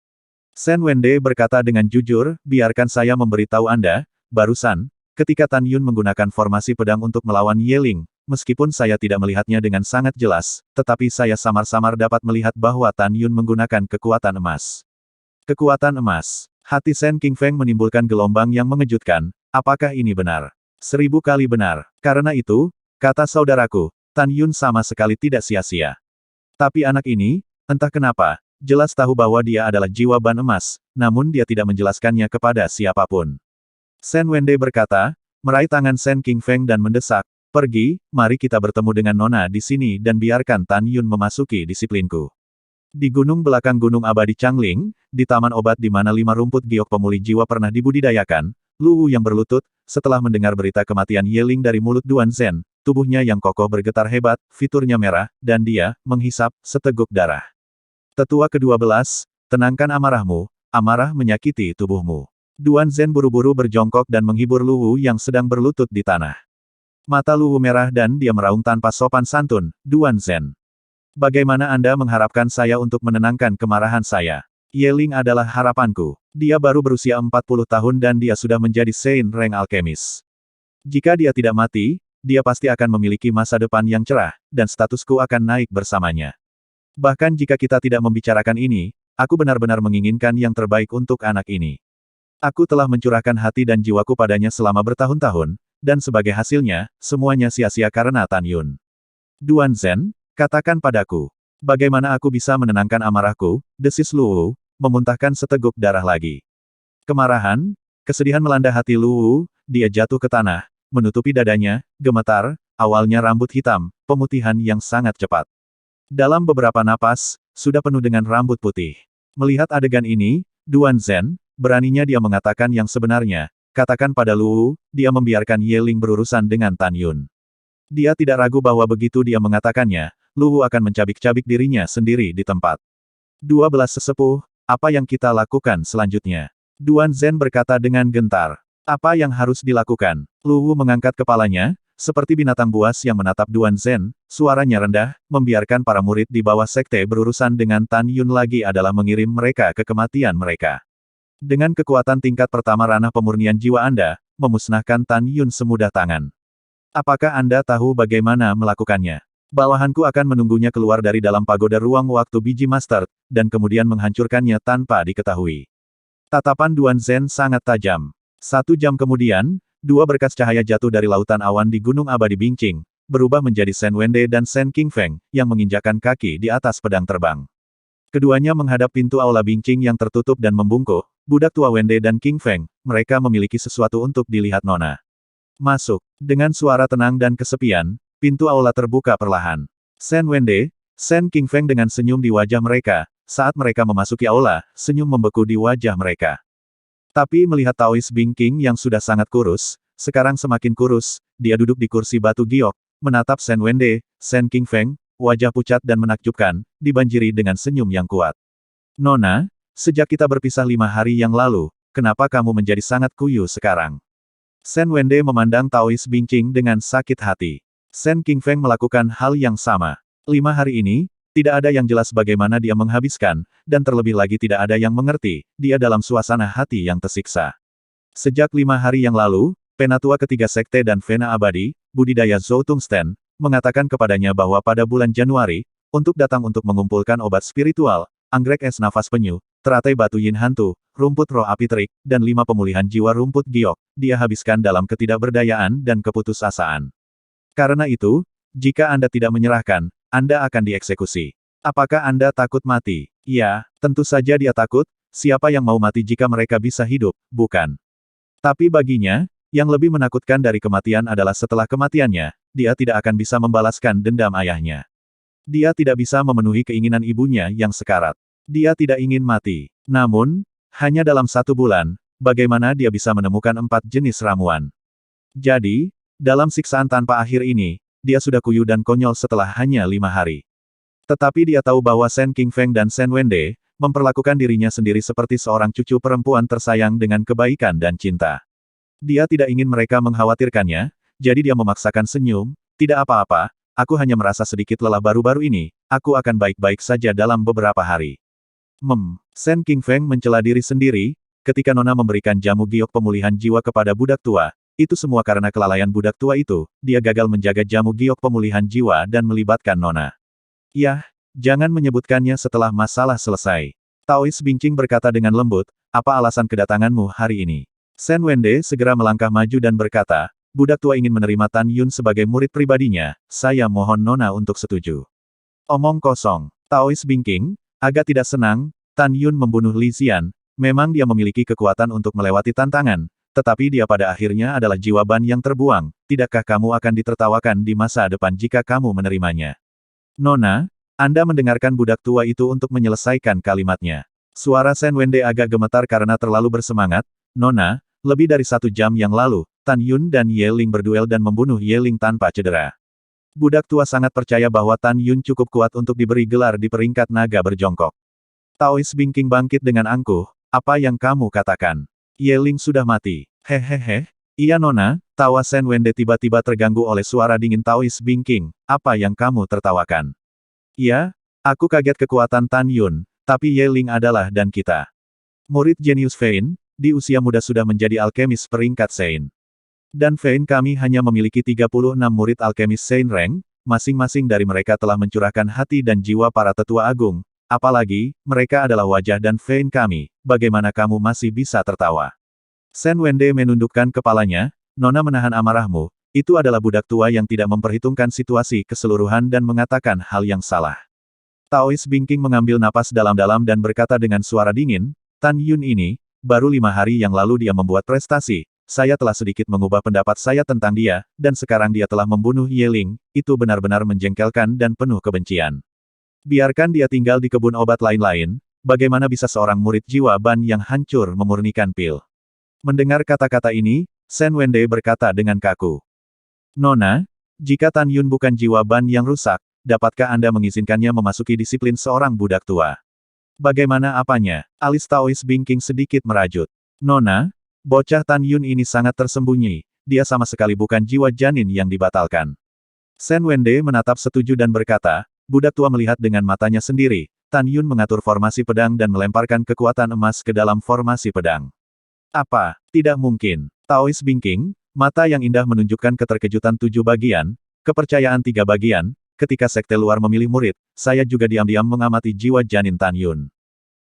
Shen Wende berkata dengan jujur, biarkan saya memberitahu Anda, barusan, ketika Tan Yun menggunakan formasi pedang untuk melawan Yeling, meskipun saya tidak melihatnya dengan sangat jelas, tetapi saya samar-samar dapat melihat bahwa Tan Yun menggunakan kekuatan emas. Kekuatan emas. Hati Shen Qingfeng menimbulkan gelombang yang mengejutkan, apakah ini benar? 1000 kali benar. Karena itu, kata saudaraku, Tan Yun sama sekali tidak sia-sia. Tapi anak ini, entah kenapa, jelas tahu bahwa dia adalah jiwa ban emas, namun dia tidak menjelaskannya kepada siapapun. Shen Wende berkata, meraih tangan Shen Qingfeng dan mendesak, pergi, mari kita bertemu dengan Nona di sini dan biarkan Tan Yun memasuki disiplinku. Di gunung belakang Gunung Abadi Changling, di taman obat di mana 5 rumput giok pemulih jiwa pernah dibudidayakan, Lu Wu yang berlutut, setelah mendengar berita kematian Yeling dari mulut Duan Zhen, tubuhnya yang kokoh bergetar hebat, fiturnya merah, dan dia menghisap seteguk darah. Tetua ke-12, tenangkan amarahmu, amarah menyakiti tubuhmu. Duan Zhen buru-buru berjongkok dan menghibur Lu Wu yang sedang berlutut di tanah. Mata Lu Wu merah dan dia meraung tanpa sopan santun, Duan Zhen. Bagaimana Anda mengharapkan saya untuk menenangkan kemarahan saya? Yeling adalah harapanku. Dia baru berusia 40 tahun dan dia sudah menjadi Saint Rank Alkemis. Jika dia tidak mati, dia pasti akan memiliki masa depan yang cerah, dan statusku akan naik bersamanya. Bahkan jika kita tidak membicarakan ini, aku benar-benar menginginkan yang terbaik untuk anak ini. Aku telah mencurahkan hati dan jiwaku padanya selama bertahun-tahun, dan sebagai hasilnya, semuanya sia-sia karena Tan Yun. Duan Zhen, katakan padaku, bagaimana aku bisa menenangkan amarahku, desis Lu Wu, memuntahkan seteguk darah lagi. Kemarahan, kesedihan melanda hati Lu Wu, dia jatuh ke tanah, menutupi dadanya, gemetar, awalnya rambut hitam, pemutihan yang sangat cepat. Dalam beberapa napas, sudah penuh dengan rambut putih. Melihat adegan ini, Duan Zhen, beraninya dia mengatakan yang sebenarnya, katakan pada Lu Wu, dia membiarkan Yeling berurusan dengan Tan Yun. Dia tidak ragu bahwa begitu dia mengatakannya, Lu Wu akan mencabik-cabik dirinya sendiri di tempat. 12 sesepuh, apa yang kita lakukan selanjutnya? Duan Zhen berkata dengan gentar. Apa yang harus dilakukan? Lu Wu mengangkat kepalanya, seperti binatang buas yang menatap Duan Zhen, suaranya rendah, membiarkan para murid di bawah sekte berurusan dengan Tan Yun lagi adalah mengirim mereka ke kematian mereka. Dengan kekuatan tingkat pertama ranah pemurnian jiwa Anda, memusnahkan Tan Yun semudah tangan. Apakah Anda tahu bagaimana melakukannya? Bawahanku akan menunggunya keluar dari dalam pagoda ruang waktu biji master, dan kemudian menghancurkannya tanpa diketahui. Tatapan Duan Zhen sangat tajam. 1 jam kemudian, 2 berkas cahaya jatuh dari lautan awan di Gunung Abadi Bingqing, berubah menjadi Shen Wende dan Shen Qingfeng, yang menginjakkan kaki di atas pedang terbang. Keduanya menghadap pintu aula Bingqing yang tertutup dan membungkuk, budak tua Wende dan Qingfeng, mereka memiliki sesuatu untuk dilihat Nona. Masuk. Dengan suara tenang dan kesepian, pintu aula terbuka perlahan. Shen Wende, Shen Qingfeng dengan senyum di wajah mereka, saat mereka memasuki aula, senyum membeku di wajah mereka. Tapi melihat Taois Bingqing yang sudah sangat kurus, sekarang semakin kurus, dia duduk di kursi batu giok, menatap Shen Wende, Shen Qingfeng, wajah pucat dan menakjubkan, dibanjiri dengan senyum yang kuat. Nona, sejak kita berpisah 5 hari yang lalu, kenapa kamu menjadi sangat kuyu sekarang? Shen Wende memandang Taois Bingqing dengan sakit hati. Shen Qingfeng melakukan hal yang sama. 5 hari ini, tidak ada yang jelas bagaimana dia menghabiskan, dan terlebih lagi tidak ada yang mengerti, dia dalam suasana hati yang tersiksa. Sejak 5 hari yang lalu, Penatua ketiga Sekte dan Vena Abadi, Budidaya Zhou Tungsten, mengatakan kepadanya bahwa pada bulan Januari, untuk datang untuk mengumpulkan obat spiritual, anggrek es nafas penyu, teratai batu yin hantu, rumput roh api terik, dan 5 pemulihan jiwa rumput giok, dia habiskan dalam ketidakberdayaan dan keputusasaan. Karena itu, jika Anda tidak menyerahkan, Anda akan dieksekusi. Apakah Anda takut mati? Ya, tentu saja dia takut, siapa yang mau mati jika mereka bisa hidup, bukan? Tapi baginya, Yang lebih menakutkan dari kematian adalah setelah kematiannya, dia tidak akan bisa membalaskan dendam ayahnya. Dia tidak bisa memenuhi keinginan ibunya yang sekarat. Dia tidak ingin mati. Namun, hanya dalam 1 bulan, bagaimana dia bisa menemukan 4 jenis ramuan? Jadi, dalam siksaan tanpa akhir ini, dia sudah kuyu dan konyol setelah hanya 5 hari. Tetapi dia tahu bahwa Shen Qingfeng dan Shen Wende memperlakukan dirinya sendiri seperti seorang cucu perempuan tersayang dengan kebaikan dan cinta. Dia tidak ingin mereka mengkhawatirkannya, jadi dia memaksakan senyum, tidak apa-apa, aku hanya merasa sedikit lelah baru-baru ini, aku akan baik-baik saja dalam beberapa hari. Shen Qingfeng mencela diri sendiri, ketika Nona memberikan jamu giok pemulihan jiwa kepada budak tua, itu semua karena kelalaian budak tua itu, dia gagal menjaga jamu giok pemulihan jiwa dan melibatkan Nona. Yah, jangan menyebutkannya setelah masalah selesai. Taois Bingqing berkata dengan lembut, apa alasan kedatanganmu hari ini? Shen Wende segera melangkah maju dan berkata, budak tua ingin menerima Tan Yun sebagai murid pribadinya, saya mohon Nona untuk setuju. Omong kosong. Taois Bingqing agak tidak senang, Tan Yun membunuh Li Xian, memang dia memiliki kekuatan untuk melewati tantangan, tetapi dia pada akhirnya adalah jiwa ban yang terbuang, tidakkah kamu akan ditertawakan di masa depan jika kamu menerimanya? Nona, Anda mendengarkan budak tua itu untuk menyelesaikan kalimatnya. Suara Shen Wende agak gemetar karena terlalu bersemangat. Nona, lebih dari 1 jam yang lalu, Tan Yun dan Ye Ling berduel dan membunuh Ye Ling tanpa cedera. Budak tua sangat percaya bahwa Tan Yun cukup kuat untuk diberi gelar di peringkat naga berjongkok. Taois Bingqing bangkit dengan angkuh, apa yang kamu katakan? Ye Ling sudah mati. Hehehe. Iya Nona, tawa Shen Wende tiba-tiba terganggu oleh suara dingin Taois Bingqing, apa yang kamu tertawakan? Ya, aku kaget kekuatan Tan Yun, tapi Ye Ling adalah dan kita. Murid jenius Fein, di usia muda sudah menjadi alkemis peringkat Sein. Dan Fein kami hanya memiliki 36 murid alkemis Sein Rank, masing-masing dari mereka telah mencurahkan hati dan jiwa para tetua agung, apalagi, mereka adalah wajah dan Fein kami, bagaimana kamu masih bisa tertawa? Shen Wende menundukkan kepalanya, Nona menahan amarahmu, itu adalah budak tua yang tidak memperhitungkan situasi keseluruhan dan mengatakan hal yang salah. Taois Bingqing mengambil napas dalam-dalam dan berkata dengan suara dingin, Tan Yun ini, baru 5 hari yang lalu dia membuat prestasi, saya telah sedikit mengubah pendapat saya tentang dia, dan sekarang dia telah membunuh Ye Ling, itu benar-benar menjengkelkan dan penuh kebencian. Biarkan dia tinggal di kebun obat lain-lain, bagaimana bisa seorang murid jiwa ban yang hancur memurnikan pil? Mendengar kata-kata ini, Shen Wende berkata dengan kaku. Nona, jika Tan Yun bukan jiwa ban yang rusak, dapatkah Anda mengizinkannya memasuki disiplin seorang budak tua? Bagaimana apanya? Alis Taois Bingqing sedikit merajut. Nona, bocah Tan Yun ini sangat tersembunyi, dia sama sekali bukan jiwa janin yang dibatalkan. Shen Wende menatap setuju dan berkata, budak tua melihat dengan matanya sendiri, Tan Yun mengatur formasi pedang dan melemparkan kekuatan emas ke dalam formasi pedang. Apa? Tidak mungkin. Taois Bingqing, mata yang indah menunjukkan keterkejutan 7 bagian, kepercayaan 3 bagian, ketika sekte luar memilih murid, saya juga diam-diam mengamati jiwa janin Tan Yun.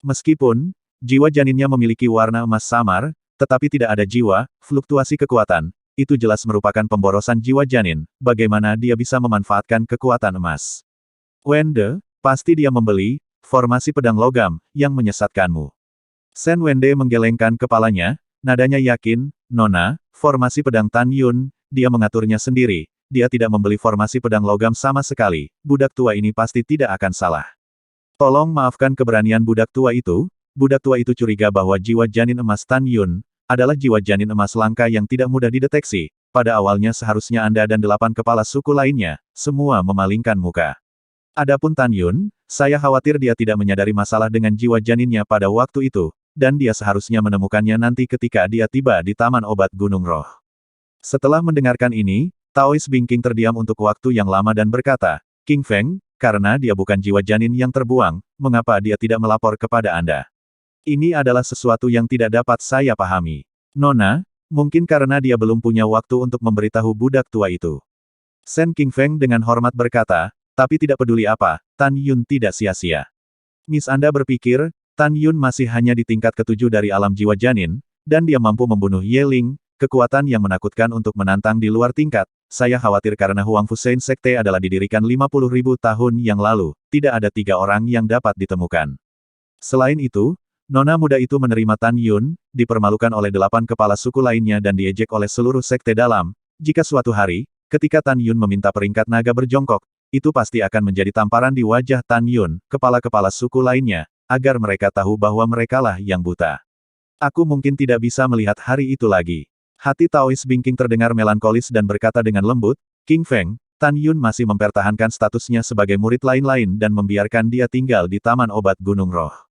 Meskipun, jiwa janinnya memiliki warna emas samar, tetapi tidak ada jiwa, fluktuasi kekuatan, itu jelas merupakan pemborosan jiwa janin, bagaimana dia bisa memanfaatkan kekuatan emas. Wende, pasti dia membeli, formasi pedang logam, yang menyesatkanmu. Shen Wende menggelengkan kepalanya, nadanya yakin, Nona, formasi pedang Tan Yun, dia mengaturnya sendiri, dia tidak membeli formasi pedang logam sama sekali, budak tua ini pasti tidak akan salah. Tolong maafkan keberanian budak tua itu curiga bahwa jiwa janin emas Tan Yun, adalah jiwa janin emas langka yang tidak mudah dideteksi, pada awalnya seharusnya Anda dan 8 kepala suku lainnya, semua memalingkan muka. Adapun Tan Yun, saya khawatir dia tidak menyadari masalah dengan jiwa janinnya pada waktu itu, dan dia seharusnya menemukannya nanti ketika dia tiba di Taman Obat Gunung Roh. Setelah mendengarkan ini, Taois Bingqing terdiam untuk waktu yang lama dan berkata, King Feng, karena dia bukan jiwa janin yang terbuang, mengapa dia tidak melapor kepada Anda? Ini adalah sesuatu yang tidak dapat saya pahami. Nona, mungkin karena dia belum punya waktu untuk memberitahu budak tua itu. Shen Qingfeng dengan hormat berkata, tapi tidak peduli apa, Tan Yun tidak sia-sia. Miss Anda berpikir, Tan Yun masih hanya di tingkat ke-7 dari alam jiwa janin, dan dia mampu membunuh Ye Ling, kekuatan yang menakutkan untuk menantang di luar tingkat. Saya khawatir karena Huang Fusein Sekte adalah didirikan 50.000 tahun yang lalu, tidak ada 3 orang yang dapat ditemukan. Selain itu, Nona muda itu menerima Tan Yun, dipermalukan oleh 8 kepala suku lainnya dan diejek oleh seluruh sekte dalam. Jika suatu hari, ketika Tan Yun meminta peringkat naga berjongkok, itu pasti akan menjadi tamparan di wajah Tan Yun, kepala-kepala suku lainnya, agar mereka tahu bahwa merekalah yang buta. Aku mungkin tidak bisa melihat hari itu lagi. Hati Taois Bingking terdengar melankolis dan berkata dengan lembut, King Feng, Tan Yun masih mempertahankan statusnya sebagai murid lain-lain dan membiarkan dia tinggal di Taman Obat Gunung Roh.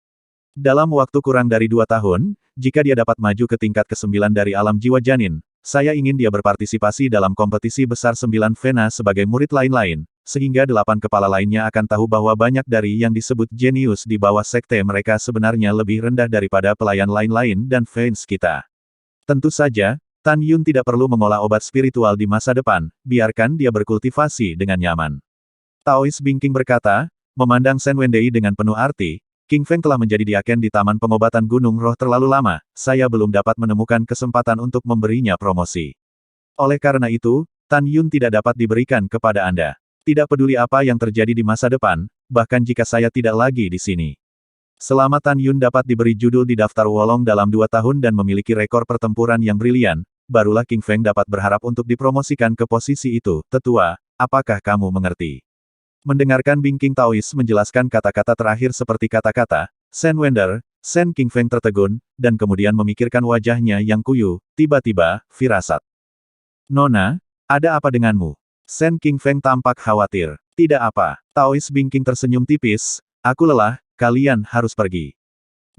Dalam waktu kurang dari 2 tahun, jika dia dapat maju ke tingkat ke-9 dari alam jiwa janin, saya ingin dia berpartisipasi dalam kompetisi besar 9 Vena sebagai murid lain-lain, sehingga 8 kepala lainnya akan tahu bahwa banyak dari yang disebut jenius di bawah sekte mereka sebenarnya lebih rendah daripada pelayan lain-lain dan fans kita. Tentu saja, Tan Yun tidak perlu mengolah obat spiritual di masa depan, biarkan dia berkultivasi dengan nyaman. Taois Bingking berkata, memandang Shen Wendei dengan penuh arti, King Feng telah menjadi diaken di Taman Pengobatan Gunung Roh terlalu lama, saya belum dapat menemukan kesempatan untuk memberinya promosi. Oleh karena itu, Tan Yun tidak dapat diberikan kepada Anda. Tidak peduli apa yang terjadi di masa depan, bahkan jika saya tidak lagi di sini. Selama Tan Yun dapat diberi judul di daftar Wolong dalam 2 tahun dan memiliki rekor pertempuran yang brilian, barulah King Feng dapat berharap untuk dipromosikan ke posisi itu. Tetua, apakah kamu mengerti? Mendengarkan Bingking Taois menjelaskan kata-kata terakhir seperti kata-kata, Shen Wender, Shen King Feng tertegun, dan kemudian memikirkan wajahnya yang kuyu, tiba-tiba, firasat. Nona, ada apa denganmu? Shen King Feng tampak khawatir. Tidak apa. Taois Bingking tersenyum tipis, aku lelah, kalian harus pergi.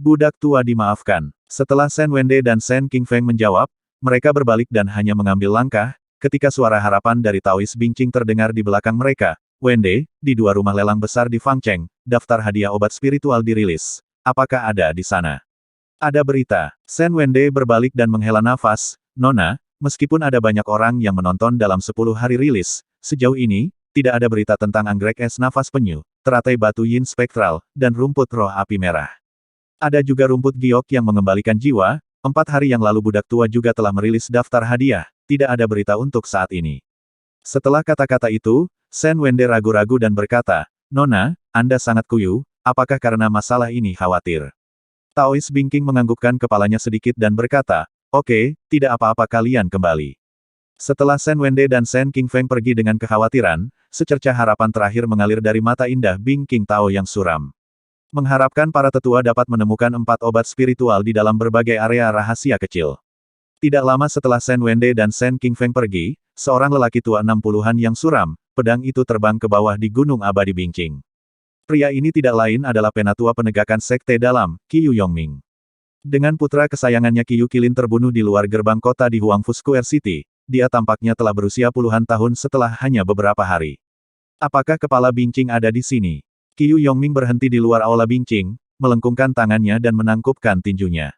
Budak tua dimaafkan. Setelah Shen Wende dan Shen King Feng menjawab, mereka berbalik dan hanya mengambil langkah, ketika suara harapan dari Taois Bingking terdengar di belakang mereka. Wende, di 2 rumah lelang besar di Fangcheng, daftar hadiah obat spiritual dirilis. Apakah ada di sana? Ada berita. Shen Wende berbalik dan menghela nafas, Nona, meskipun ada banyak orang yang menonton dalam 10 hari rilis, sejauh ini, tidak ada berita tentang anggrek es nafas penyu, teratai batu yin spektral, dan rumput roh api merah. Ada juga rumput giok yang mengembalikan jiwa, 4 hari yang lalu budak tua juga telah merilis daftar hadiah, tidak ada berita untuk saat ini. Setelah kata-kata itu, Shen Wende ragu-ragu dan berkata, Nona, Anda sangat kuyu, apakah karena masalah ini khawatir? Taois Bingking menganggukkan kepalanya sedikit dan berkata, oke, tidak apa-apa kalian kembali. Setelah Shen Wende dan Shen King Feng pergi dengan kekhawatiran, secercah harapan terakhir mengalir dari mata indah Bingking Tao yang suram. Mengharapkan para tetua dapat menemukan 4 obat spiritual di dalam berbagai area rahasia kecil. Tidak lama setelah Shen Wende dan Shen King Feng pergi, seorang lelaki tua 60-an yang suram, pedang itu terbang ke bawah di Gunung Abadi Bingqing. Pria ini tidak lain adalah penatua penegakan sekte dalam, Qiyu Yongming. Dengan putra kesayangannya Qiyu Qilin terbunuh di luar gerbang kota di Huangfu Square City, dia tampaknya telah berusia puluhan tahun setelah hanya beberapa hari. Apakah kepala Bingqing ada di sini? Qiyu Yongming berhenti di luar aula Bingqing, melengkungkan tangannya dan menangkupkan tinjunya.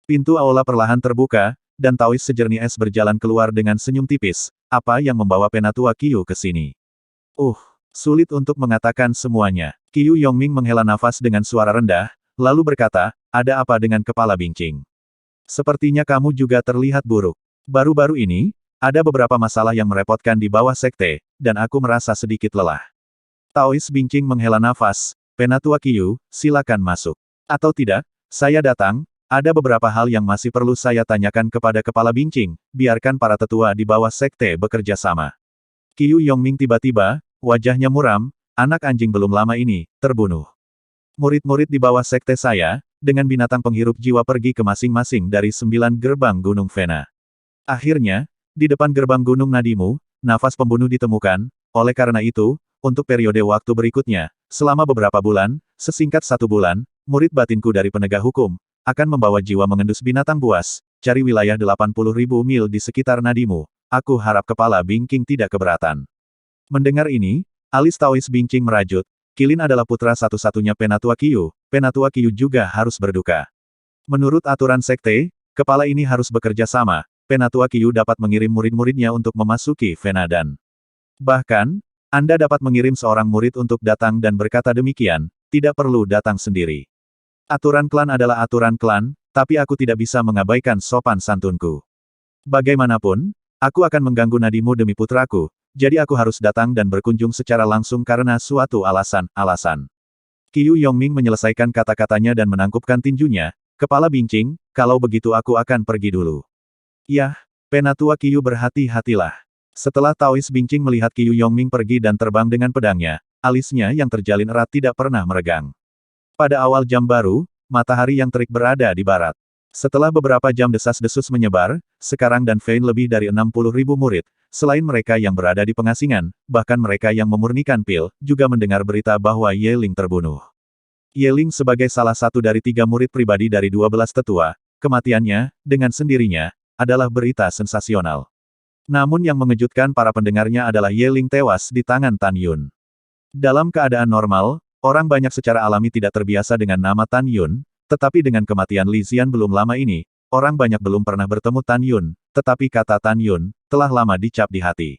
Pintu aula perlahan terbuka, dan Taois sejernih es berjalan keluar dengan senyum tipis. Apa yang membawa penatua Qiyu ke sini? Sulit untuk mengatakan semuanya. Qiyu Yongming menghela nafas dengan suara rendah, lalu berkata, ada apa dengan kepala Bingqing? Sepertinya kamu juga terlihat buruk. Baru-baru ini, ada beberapa masalah yang merepotkan di bawah sekte, dan aku merasa sedikit lelah. Taois Bingqing menghela nafas, penatua Qiyu, silakan masuk. Atau tidak, saya datang, ada beberapa hal yang masih perlu saya tanyakan kepada kepala Bingqing, biarkan para tetua di bawah sekte bekerja sama. Qiyu Yongming tiba-tiba, wajahnya muram, anak anjing belum lama ini, terbunuh. Murid-murid di bawah sekte saya, dengan binatang penghirup jiwa pergi ke masing-masing dari 9 gerbang Gunung Vena. Akhirnya, di depan gerbang Gunung Nadimu, nafas pembunuh ditemukan, oleh karena itu, untuk periode waktu berikutnya, selama beberapa bulan, sesingkat 1 bulan, murid batinku dari penegak hukum, akan membawa jiwa mengendus binatang buas, cari wilayah 80.000 mil di sekitar Nadimu. Aku harap kepala Bingqing tidak keberatan. Mendengar ini, alis Taois Bingqing merajut, Qilin adalah putra satu-satunya penatua Qiyu juga harus berduka. Menurut aturan sekte, kepala ini harus bekerja sama, penatua Qiyu dapat mengirim murid-muridnya untuk memasuki Vena dan bahkan, Anda dapat mengirim seorang murid untuk datang dan berkata demikian, tidak perlu datang sendiri. Aturan klan adalah aturan klan, tapi aku tidak bisa mengabaikan sopan santunku. Bagaimanapun, aku akan mengganggu nadimu demi putraku, jadi aku harus datang dan berkunjung secara langsung karena suatu alasan. Qiu Yongming menyelesaikan kata-katanya dan menangkupkan tinjunya. Kepala bincing, kalau begitu aku akan pergi dulu. Yah, Penatua Qiu berhati-hatilah. Setelah Taois bincing melihat Qiu Yongming pergi dan terbang dengan pedangnya, alisnya yang terjalin erat tidak pernah meregang. Pada awal jam baru, matahari yang terik berada di barat. Setelah beberapa jam desas-desus menyebar, sekarang dan Fein lebih dari 60.000 murid, selain mereka yang berada di pengasingan, bahkan mereka yang memurnikan pil, juga mendengar berita bahwa Ye Ling terbunuh. Ye Ling sebagai salah satu dari 3 murid pribadi dari 12 tetua, kematiannya, dengan sendirinya, adalah berita sensasional. Namun yang mengejutkan para pendengarnya adalah Ye Ling tewas di tangan Tan Yun. Dalam keadaan normal, orang banyak secara alami tidak terbiasa dengan nama Tan Yun, tetapi dengan kematian Li Xian belum lama ini, orang banyak belum pernah bertemu Tan Yun, tetapi kata Tan Yun, telah lama dicap di hati.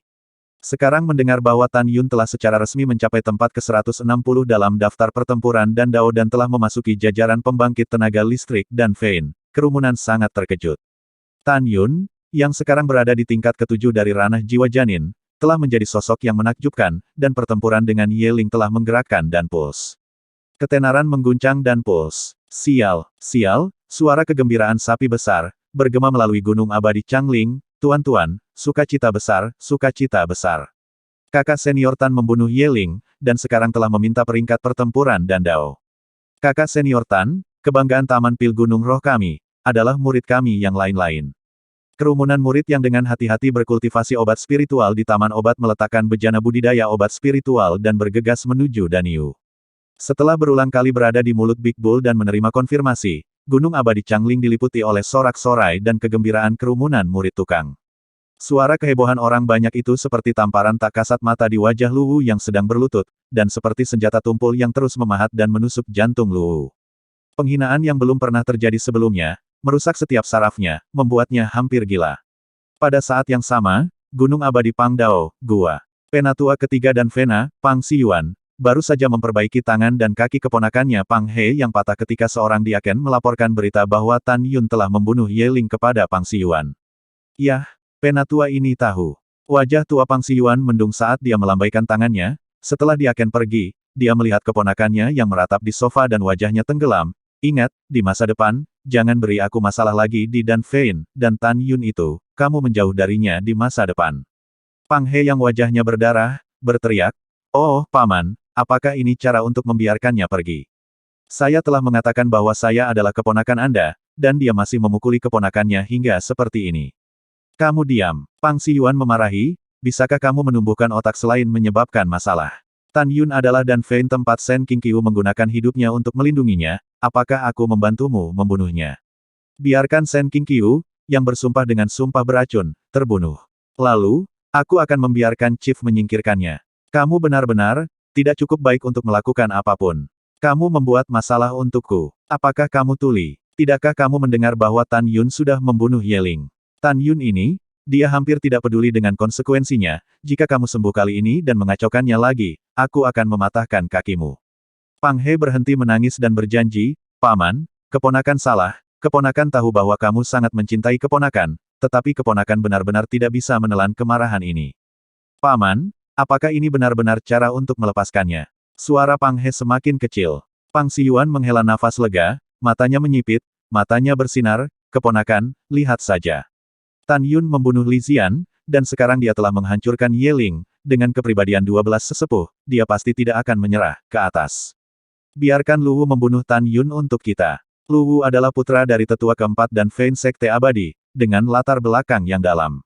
Sekarang mendengar bahwa Tan Yun telah secara resmi mencapai tempat ke-160 dalam daftar pertempuran dan Dao dan telah memasuki jajaran pembangkit tenaga listrik dan Fein, kerumunan sangat terkejut. Tan Yun, yang sekarang berada di tingkat ke-7 dari ranah jiwa janin, telah menjadi sosok yang menakjubkan, dan pertempuran dengan Ye Ling telah menggerakkan dan puls. Ketenaran mengguncang dan puls. Sial, sial, suara kegembiraan sapi besar, bergema melalui gunung abadi Changling, tuan-tuan, sukacita besar, sukacita besar. Kakak senior Tan membunuh Ye Ling, dan sekarang telah meminta peringkat pertempuran dan Dao. Kakak senior Tan, kebanggaan Taman Pil Gunung Roh kami, adalah murid kami yang lain-lain. Kerumunan murid yang dengan hati-hati berkultivasi obat spiritual di Taman Obat meletakkan bejana budidaya obat spiritual dan bergegas menuju Danyu. Setelah berulang kali berada di mulut Big Bull dan menerima konfirmasi, Gunung Abadi Changling diliputi oleh sorak-sorai dan kegembiraan kerumunan murid tukang. Suara kehebohan orang banyak itu seperti tamparan tak kasat mata di wajah Luwu yang sedang berlutut, dan seperti senjata tumpul yang terus memahat dan menusuk jantung Luwu. Penghinaan yang belum pernah terjadi sebelumnya, merusak setiap sarafnya, membuatnya hampir gila. Pada saat yang sama, Gunung Abadi Pangdao, Gua Penatua ketiga dan Vena, Pang Xiyuan, baru saja memperbaiki tangan dan kaki keponakannya Pang He yang patah ketika seorang diaken melaporkan berita bahwa Tan Yun telah membunuh Ye Ling kepada Pang Xiyuan. Yah, Penatua ini tahu. Wajah tua Pang Xiyuan mendung saat dia melambaikan tangannya. Setelah diaken pergi, dia melihat keponakannya yang meratap di sofa dan wajahnya tenggelam. Ingat, di masa depan, jangan beri aku masalah lagi di Dan Fein, dan Tan Yun itu, kamu menjauh darinya di masa depan. Pang He yang wajahnya berdarah, berteriak, "Oh, Paman, apakah ini cara untuk membiarkannya pergi? Saya telah mengatakan bahwa saya adalah keponakan Anda, dan dia masih memukuli keponakannya hingga seperti ini. Kamu diam." Pang Xiyuan memarahi, bisakah kamu menumbuhkan otak selain menyebabkan masalah? Tan Yun adalah Dan Fein tempat Sen Qingqiu menggunakan hidupnya untuk melindunginya, apakah aku membantumu membunuhnya? Biarkan Sen Qingqiu, yang bersumpah dengan sumpah beracun, terbunuh. Lalu, aku akan membiarkan Chief menyingkirkannya. Kamu benar-benar tidak cukup baik untuk melakukan apapun. Kamu membuat masalah untukku. Apakah kamu tuli? Tidakkah kamu mendengar bahwa Tan Yun sudah membunuh Ye Ling? Tan Yun ini, dia hampir tidak peduli dengan konsekuensinya. Jika kamu sembuh kali ini dan mengacaukannya lagi, aku akan mematahkan kakimu. Pang He berhenti menangis dan berjanji, "Paman, keponakan salah, keponakan tahu bahwa kamu sangat mencintai keponakan, tetapi keponakan benar-benar tidak bisa menelan kemarahan ini. Paman, apakah ini benar-benar cara untuk melepaskannya?" Suara Pang He semakin kecil. Pang Xiyuan menghela nafas lega, matanya menyipit, matanya bersinar, "Keponakan, lihat saja. Tan Yun membunuh Li Xian, dan sekarang dia telah menghancurkan Ye Ling. Dengan kepribadian 12 sesepuh, dia pasti tidak akan menyerah, ke atas. Biarkan Luwu membunuh Tan Yun untuk kita. Luwu adalah putra dari tetua keempat dan Fein Sekte Abadi, dengan latar belakang yang dalam.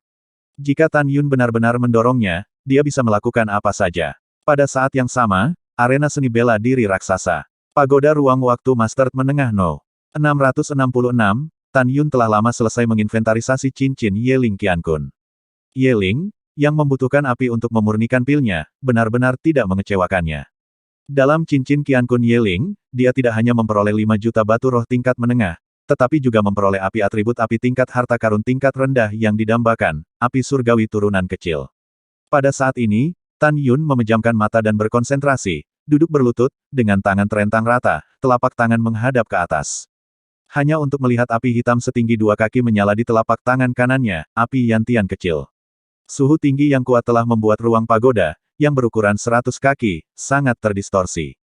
Jika Tan Yun benar-benar mendorongnya, dia bisa melakukan apa saja. Pada saat yang sama, arena seni bela diri raksasa. Pagoda ruang waktu Master Menengah No. 666, Tan Yun telah lama selesai menginventarisasi cincin Ye Ling Qiankun. Ye Ling, yang membutuhkan api untuk memurnikan pilnya, benar-benar tidak mengecewakannya. Dalam cincin Qiankun Ye Ling, dia tidak hanya memperoleh 5 juta batu roh tingkat menengah, tetapi juga memperoleh api atribut api tingkat harta karun tingkat rendah yang didambakan, api surgawi turunan kecil. Pada saat ini, Tan Yun memejamkan mata dan berkonsentrasi, duduk berlutut, dengan tangan terentang rata, telapak tangan menghadap ke atas. Hanya untuk melihat api hitam setinggi 2 kaki menyala di telapak tangan kanannya, api Yantian kecil. Suhu tinggi yang kuat telah membuat ruang pagoda, yang berukuran 100 kaki, sangat terdistorsi.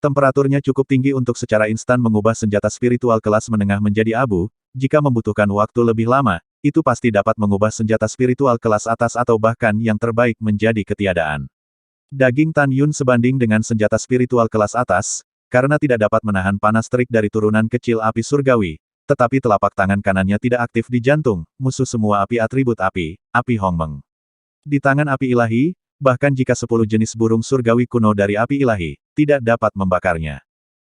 Temperaturnya cukup tinggi untuk secara instan mengubah senjata spiritual kelas menengah menjadi abu, jika membutuhkan waktu lebih lama, itu pasti dapat mengubah senjata spiritual kelas atas atau bahkan yang terbaik menjadi ketiadaan. Daging Tan Yun sebanding dengan senjata spiritual kelas atas, karena tidak dapat menahan panas terik dari turunan kecil api surgawi, tetapi telapak tangan kanannya tidak aktif di jantung, musuh semua api atribut api, api Hongmeng. Di tangan api ilahi, bahkan jika 10 jenis burung surgawi kuno dari api ilahi, tidak dapat membakarnya.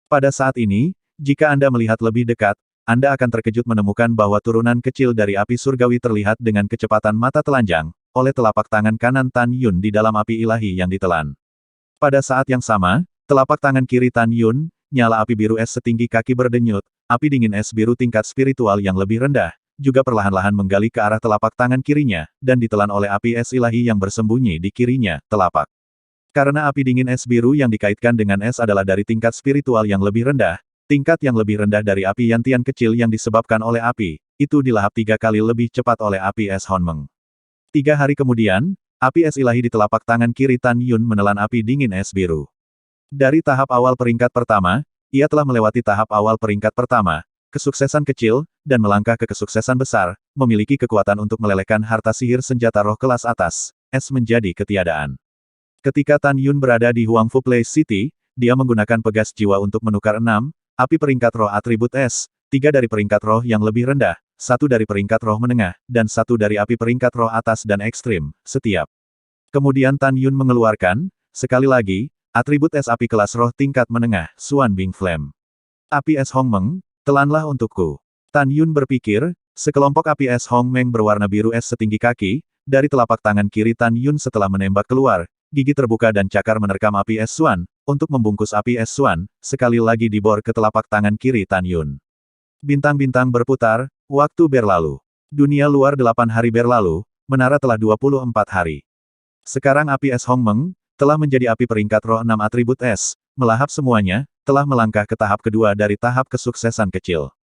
Pada saat ini, jika Anda melihat lebih dekat, Anda akan terkejut menemukan bahwa turunan kecil dari api surgawi terlihat dengan kecepatan mata telanjang, oleh telapak tangan kanan Tan Yun di dalam api ilahi yang ditelan. Pada saat yang sama, telapak tangan kiri Tan Yun, nyala api biru es setinggi kaki berdenyut, api dingin es biru tingkat spiritual yang lebih rendah, juga perlahan-lahan menggali ke arah telapak tangan kirinya, dan ditelan oleh api es ilahi yang bersembunyi di kirinya, telapak. Karena api dingin es biru yang dikaitkan dengan es adalah dari tingkat spiritual yang lebih rendah, tingkat yang lebih rendah dari api Yantian kecil yang disebabkan oleh api, itu dilahap 3 kali lebih cepat oleh api es Honmeng. 3 hari kemudian, api es ilahi di telapak tangan kiri Tan Yun menelan api dingin es biru. Dari tahap awal peringkat pertama, ia telah melewati tahap awal peringkat pertama, kesuksesan kecil, dan melangkah ke kesuksesan besar, memiliki kekuatan untuk melelehkan harta sihir senjata roh kelas atas, es menjadi ketiadaan. Ketika Tan Yun berada di Huangfu Place City, dia menggunakan pegas jiwa untuk menukar 6 api peringkat roh atribut es, 3 dari peringkat roh yang lebih rendah, 1 dari peringkat roh menengah, dan 1 dari api peringkat roh atas dan ekstrim, setiap. Kemudian Tan Yun mengeluarkan, sekali lagi, atribut es api kelas roh tingkat menengah, Xuan Bing Flame. Api es Hongmeng, telanlah untukku. Tan Yun berpikir, sekelompok api es Hongmeng berwarna biru es setinggi kaki, dari telapak tangan kiri Tan Yun setelah menembak keluar, gigi terbuka dan cakar menerkam api es Xuan, untuk membungkus api es Xuan, sekali lagi dibor ke telapak tangan kiri Tan Yun. Bintang-bintang berputar, waktu berlalu. Dunia luar 8 hari berlalu, menara telah 24 hari. Sekarang api es Hongmeng, telah menjadi api peringkat roh 6 atribut es, melahap semuanya, telah melangkah ke tahap kedua dari tahap kesuksesan kecil.